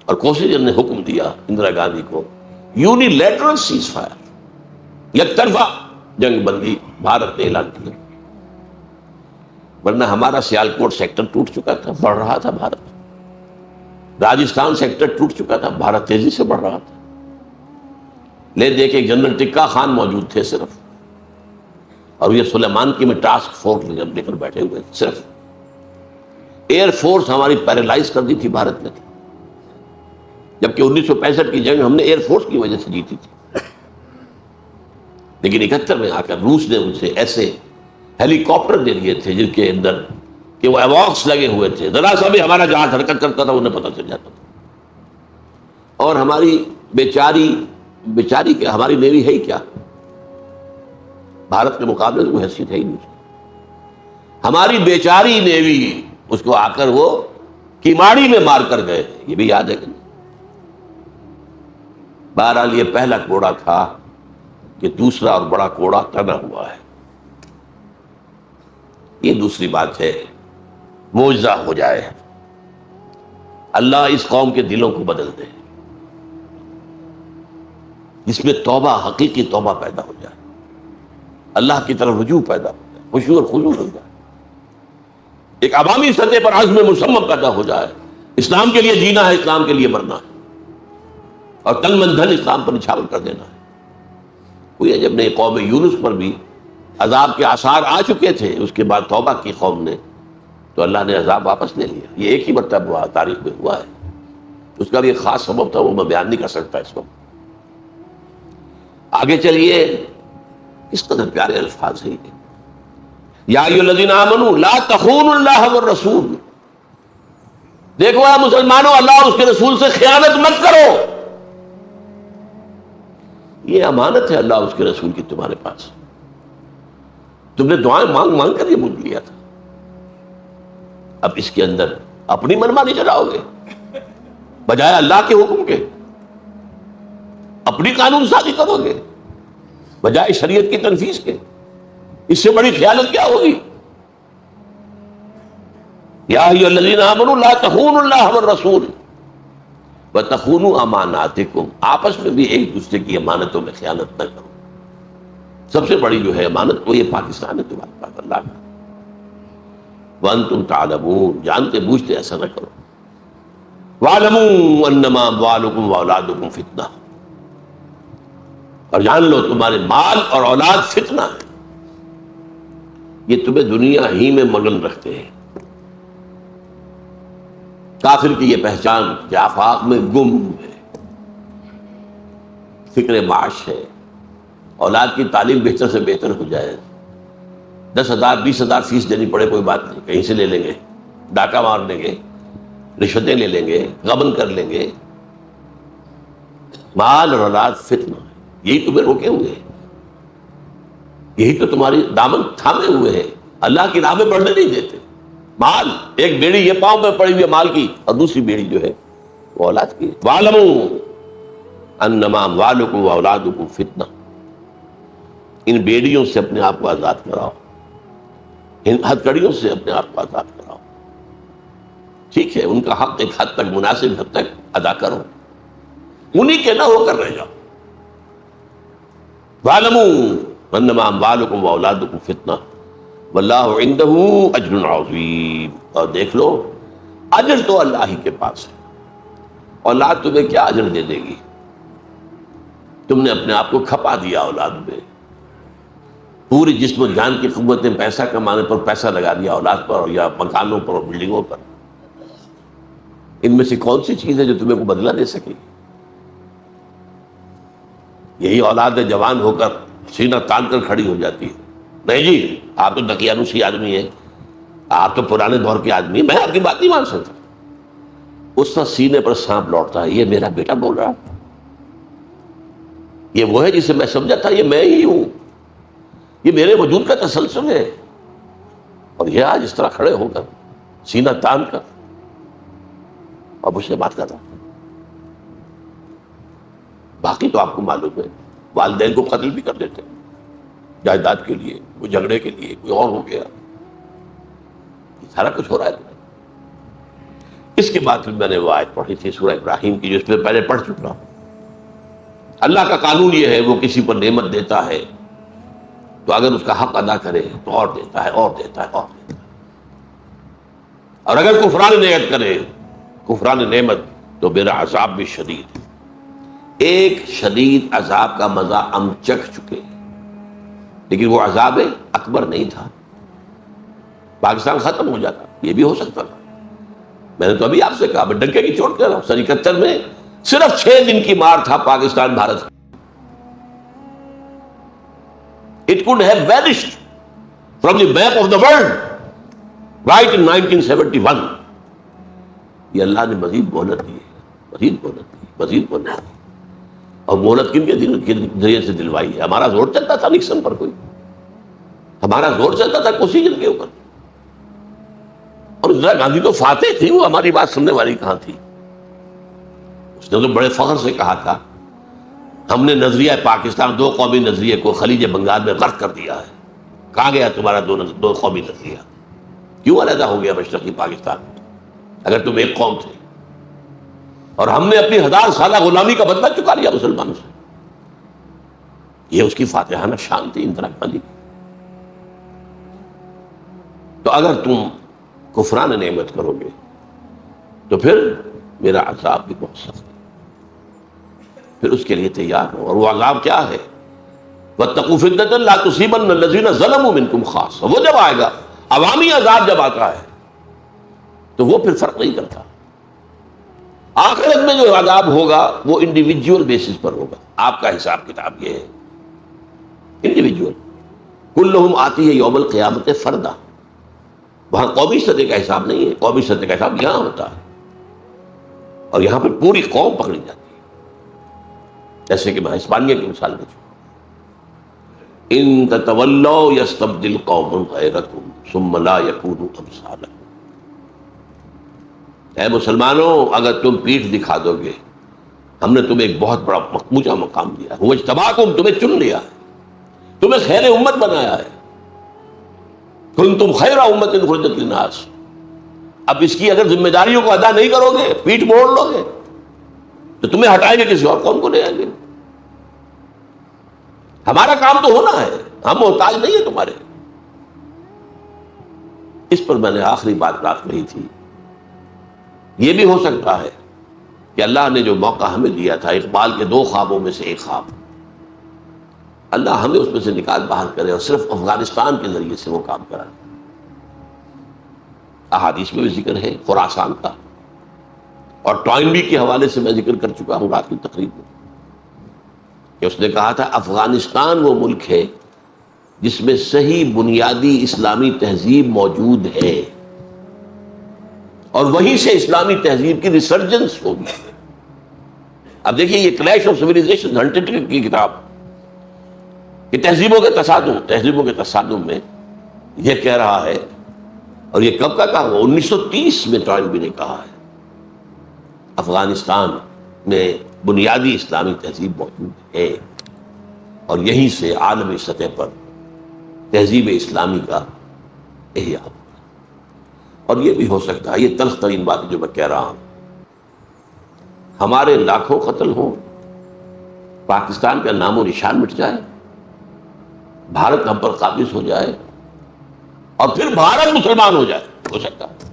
اور کوسیجن نے حکم دیا اندرا گاندھی کو یونیلیٹرل سیز فائر، یک طرفہ جنگ بندی بھارت نے اعلان کیا. ورنہ ہمارا سیالکوٹ سیکٹر ٹوٹ چکا تھا، بڑھ رہا تھا بھارت. راجستھان سیکٹر ٹوٹ چکا تھا، بھارت تیزی سے بڑھ رہا تھا. لے دے کے جنرل ٹکا خان موجود تھے صرف، اور یہ سلیمان کی میں ٹاسک فورس لے کر بیٹھے ہوئے تھے. صرف ایئر فورس ہماری پیرالائز کر دی تھی بھارت نے، جبکہ 1965 کی جنگ ہم نے ایئر فورس کی وجہ سے جیتی تھی. لیکن 71 میں آ کر روس نے ان سے ایسے ہیلی کاپٹر دے دیے تھے جن کے اندر کہ وہ ایواکس لگے ہوئے تھے، ذرا سا بھی ہمارا جہاز حرکت کرتا تھا انہیں پتہ چل جاتا تھا. اور ہماری بیچاری کہ ہماری نیوی ہے ہی کیا، بھارت کے مقابلے میں کوئی حیثیت ہے ہی نہیں. ہماری بیچاری نیوی اس کو آ کر وہ کیماڑی میں مار کر گئے، یہ بھی یاد ہے کہ نہیں. بہرحال یہ پہلا کوڑا تھا کہ دوسرا اور بڑا کوڑا تنا ہوا ہے. یہ دوسری بات ہے، معجزہ ہو جائے، اللہ اس قوم کے دلوں کو بدل دے، جس میں توبہ، حقیقی توبہ پیدا ہو جائے، اللہ کی طرف رجوع پیدا ہو جائے، خشوع اور خضوع ہو جائے، ایک عوامی سطح پر عزم مصمم پیدا ہو جائے. اسلام کے لیے جینا ہے، اسلام کے لیے مرنا ہے، اور تن من دھن اسلام پر نچھاور کر دینا ہے. کوئی عجب نہیں، قوم یونس پر بھی عذاب کے آثار آ چکے تھے، اس کے بعد توبہ کی قوم نے تو اللہ نے عذاب واپس لے لیا. یہ ایک ہی مرتبہ ہوا، تاریخ میں ہوا ہے. اس کا بھی ایک خاص سبب تھا، وہ میں بیان نہیں کر سکتا اس وقت. آگے چلیے، اس قدر پیارے الفاظ ہیں. یا ایھا الذین آمنوا لا تخونوا اللہ والرسول. دیکھو اے مسلمانوں، اللہ اور اس کے رسول سے خیانت مت کرو. یہ امانت ہے اللہ اور اس کے رسول کی تمہارے پاس. تم نے دعائیں مانگ مانگ کر یہ مجھ لیا تھا. اب اس کے اندر اپنی منمانی چلاؤ گے بجائے اللہ کے حکم کے، اپنی قانون سازی کرو گے بجائے شریعت کی تنفیذ کے، اس سے بڑی خیانت کیا ہوگی؟ یا ایھا الذین آمنوا لا تخونوا اللہ والرسول وتخونوا اماناتکم، آپس میں بھی ایک دوسرے کی امانتوں میں خیانت نہ کرو۔ سب سے بڑی جو ہے امانت وہ یہ پاکستان ہے تمہارے پاس اللہ کا، وانتم تعلمون، جانتے بوجھتے ایسا نہ کرو۔ واعلموا انما اموالکم واولادکم فتنہ، اور جان لو تمہارے مال اور اولاد فتنہ ہے، یہ تمہیں دنیا ہی میں مگن رکھتے ہیں۔ کافر کی یہ پہچان کہ آفاق میں گم ہے، فکر معاش ہے، اولاد کی تعلیم بہتر سے بہتر ہو جائے، 10,000 20,000 فیس دینی پڑے کوئی بات نہیں، کہیں سے لے لیں گے، ڈاکہ مار لیں گے، رشوتیں لے لیں گے، غبن کر لیں گے۔ مال اور اولاد فتنہ ہے، یہی تمہیں روکے ہوئے ہیں، یہی تو تمہاری دامن تھامے ہوئے ہیں، اللہ کی راہ میں بڑھنے نہیں دیتے۔ مال، ایک بیڑی یہ پاؤں پہ پڑی ہوئی ہے مال کی، اور دوسری بیڑی جو ہے وہ اولاد کی۔ وَاعْلَمُوا أَنَّمَا أَمْوَالُكُمْ وَأَوْلَادُكُمْ فِتْنَةٌ، ان بیڑیوں سے اپنے آپ کو آزاد کراؤ، ان ہتھکڑیوں سے اپنے آپ کو آزاد کراؤ۔ ٹھیک ہے، ان کا حق ایک حد تک، مناسب حد تک ادا کرو، انہی کے نہ ہو کر رہ جاؤ۔ وَاعْلَمُوا أَنَّمَا أَمْوَالُكُمْ وَأَوْلَادُكُمْ فِتْنَةٌ وَاللَّهُ عِندَهُ أَجْرٌ عَظِيمٌ، اور دیکھ لو اجر تو اللہ ہی کے پاس ہے، اولاد تمہیں کیا اجر دے دے گی؟ تم نے اپنے آپ کو کھپا دیا اولاد میں، پوری جسم و جان کی قوتیں پیسہ کمانے پر پیسہ لگا دیا اولاد پر، یا مکانوں پر اور بلڈنگوں پر۔ ان میں سے کون سی چیز ہے جو تمہیں کو بدلہ دے سکے؟ یہی اولاد جوان ہو کر سینہ تان کر کھڑی ہو جاتی ہے، نہیں جی آپ تو دقیانوسی آدمی ہیں، آپ تو پرانے دور کے آدمی ہیں، میں آپ کی بات نہیں مان سکتا۔ اس کا سینے پر سانپ لوٹتا ہے، یہ میرا بیٹا بول رہا، یہ وہ ہے جسے میں سمجھا تھا یہ میں ہی ہوں، یہ میرے وجود کا تسلسل ہے، اور یہ آج اس طرح کھڑے ہو کر سینہ تان کر اور مجھ سے بات کر رہا۔ باقی تو آپ کو معلوم ہے والدین کو قتل بھی کر دیتے جائیداد کے لیے، کوئی جھگڑے کے لیے، کوئی اور ہو گیا، یہ سارا کچھ ہو رہا ہے۔ اس کے بعد پھر میں نے وہ آیت پڑھی تھی سورہ ابراہیم کی، جو اس میں پہلے پڑھ چکا ہوں۔ اللہ کا قانون یہ ہے، وہ کسی پر نعمت دیتا ہے تو اگر اس کا حق ادا کرے تو اور دیتا ہے، اور دیتا ہے، اور دیتا ہے، اور اگر کفران نعمت کرے، کفران نعمت، تو میرا عذاب بھی شدید ہے۔ ایک شدید عذاب کا مزہ ہم چکھ چکے، لیکن وہ عذاب اکبر نہیں تھا، پاکستان ختم ہو جاتا، یہ بھی ہو سکتا تھا۔ میں نے تو ابھی آپ سے کہا، میں ڈنکے کی چوٹ کر رہا ہوں، 71 میں صرف 6 دن کی مار تھا Pakistan Bharat. It could have vanished from the map of the world right in 1971۔ یہ اللہ نے مزید مہلت دی ہے، مزید مہلت دی، مزید مہلت دی، اور مہلت کن کے ذریعے سے دلوائی ہے؟ ہمارا زور چلتا تھا نکسن پر، کوئی ہمارا زور چلتا تھا کوسیجن کے اوپر، اور اندرا گاندھی تو فاتح تھی، وہ ہماری بات سننے والی کہاں تھی؟ اس نے تو بڑے فخر سے کہا تھا ہم نے نظریہ پاکستان، دو قومی نظریے کو خلیج بنگال میں غرق کر دیا ہے۔ کہاں گیا تمہارا دو قومی نظریہ؟ کیوں علیحدہ ہو گیا مشرقی پاکستان اگر تم ایک قوم تھے؟ اور ہم نے اپنی 1000 سالہ غلامی کا بدلہ چکا لیا مسلمانوں سے۔ یہ اس کی فاتحانہ شان تھی اندرا گاندھی کی۔ تو اگر تم کفران نعمت کرو گے تو پھر میرا عذاب بھی بہت سخت ہے، پھر اس کے لیے تیار ہو۔ اور وہ عذاب کیا ہے؟ وَاتَّقُوا فِتْنَةً لَا تُصِيبَنَّ الَّذِينَ ظَلَمُوا مِنْكُمْ خَاصَّةً، وہ جب آئے گا، عوامی عذاب جب آتا ہے تو وہ پھر فرق نہیں کرتا۔ آخرت میں جو عذاب ہوگا وہ انڈیویجول بیسس پر ہوگا، آپ کا حساب کتاب یہ ہے انڈیویجول، کلہم آتی ہے یوم القیامت فردا۔ وہاں قومی سطح کا حساب نہیں ہے، قومی سطح کا حساب یہاں ہوتا ہے، اور یہاں پر پوری قوم پکڑی جاتی ہے۔ جیسے کہ میں اسپانیہ کی مثال دے چکا، ان تتولوا یستبدل قوم غیرکم ثم لا یکونوا امثالکم۔ اے مسلمانوں، اگر تم پیٹھ دکھا دو گے، ہم نے تمہیں ایک بہت بڑا اونچا مقام دیا ہے، اجتباکم، تمہیں چن لیا ہے، تمہیں خیر امت بنایا ہے، کنتم خیر امت اخرجت للناس۔ اب اس کی اگر ذمہ داریوں کو ادا نہیں کرو گے، پیٹھ موڑ لو گے، تو تمہیں ہٹائیں گے کسی اور قوم کو لے آئیں گے۔ ہمارا کام تو ہونا ہے، ہم محتاج نہیں ہیں تمہارے۔ اس پر میں نے آخری بات کہی تھی، یہ بھی ہو سکتا ہے کہ اللہ نے جو موقع ہمیں دیا تھا اقبال کے 2 خوابوں میں سے ایک خواب، اللہ ہمیں اس میں سے نکال باہر کرے اور صرف افغانستان کے ذریعے سے وہ کام کرا۔ احادیث میں بھی ذکر ہے خراسان کا، اور ٹوائنبی کے حوالے سے میں ذکر کر چکا ہوں رات کی تقریر میں، کہ اس نے کہا تھا افغانستان وہ ملک ہے جس میں صحیح بنیادی اسلامی تہذیب موجود ہے، اور وہیں سے اسلامی تہذیب کی ریسرجنس ہوگی۔ اب دیکھیے یہ کلیش آف سیویلائزیشن ہنٹنگٹن کی کتاب کہ تہذیبوں کے تصادم میں یہ کہہ رہا ہے، اور یہ کب کا کہا؟ 1930 میں ٹوائنبی نے کہا ہے افغانستان میں بنیادی اسلامی تہذیب موجود ہے، اور یہیں سے عالمی سطح پر تہذیب اسلامی کا احیاء ہوگا۔ اور یہ بھی ہو سکتا ہے، یہ تلخ ترین بات جو میں کہہ رہا ہوں، ہمارے لاکھوں قتل ہوں، پاکستان کا نام و نشان مٹ جائے، بھارت ہم پر قابض ہو جائے، اور پھر بھارت مسلمان ہو جائے، ہو سکتا ہے۔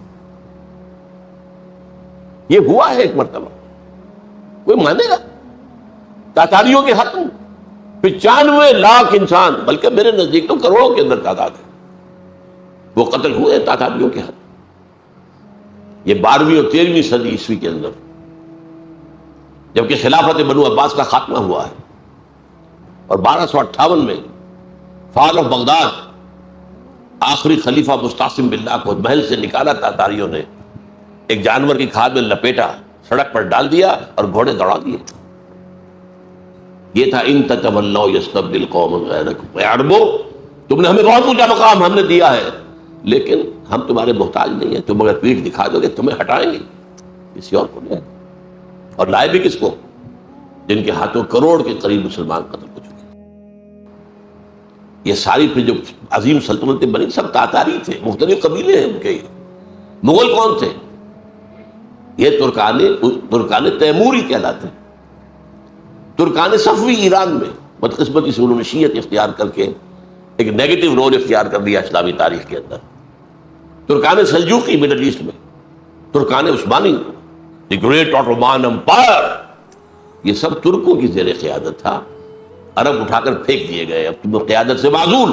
یہ ہوا ہے ایک مرتبہ، کوئی مانے گا؟ تاتاریوں کے ختم 95 لاکھ انسان، بلکہ میرے نزدیک تو کروڑوں کے اندر تعداد ہے، وہ قتل ہوئے تاتاریوں کے ہاتھ۔ یہ 12ویں اور 13ویں صدی عیسوی کے اندر، جبکہ خلافت بنو عباس کا خاتمہ ہوا ہے، اور 1258 میں فال آف بغداد آخری خلیفہ مستعصم باللہ کو محل سے نکالا تاتاریوں نے، ایک جانور کی کھال میں لپیٹا، سڑک پر ڈال دیا اور گھوڑے دوڑا دیے۔ یہ تھا ان تتولوا یستبدل قوما غیرکم، اے عربو تم نے ہمیں بہت اونچا مقام ہم نے دیا ہے، لیکن ہم تمہارے محتاج نہیں ہیں، تم اگر پیٹھ دکھا دو گے تمہیں ہٹائیں گے، کسی اور کو نہیں، اور لائے بھی کس کو؟ جن کے ہاتھوں کروڑ کے قریب مسلمان قتل ہو چکے۔ یہ ساری پھر جو عظیم سلطنتیں بنی سب تاتاری تھے، مختلف قبیلے ہیں ان کے۔ مغل کون تھے؟ یہ ترکان تیموری کہلاتے ہیں، ترکان صفوی ایران میں، بدقسمتی سے انہوں نے شیعت اختیار کر کے ایک نیگیٹو رول اختیار کر لیا اسلامی تاریخ کے اندر۔ ترکان سلجوقی مڈل ایسٹ میں، ترکان عثمانی، دی گریٹ آٹومان امپائر، یہ سب ترکوں کی زیر قیادت تھا، عرب اٹھا کر پھینک دیے گئے، اب تم قیادت سے معزول۔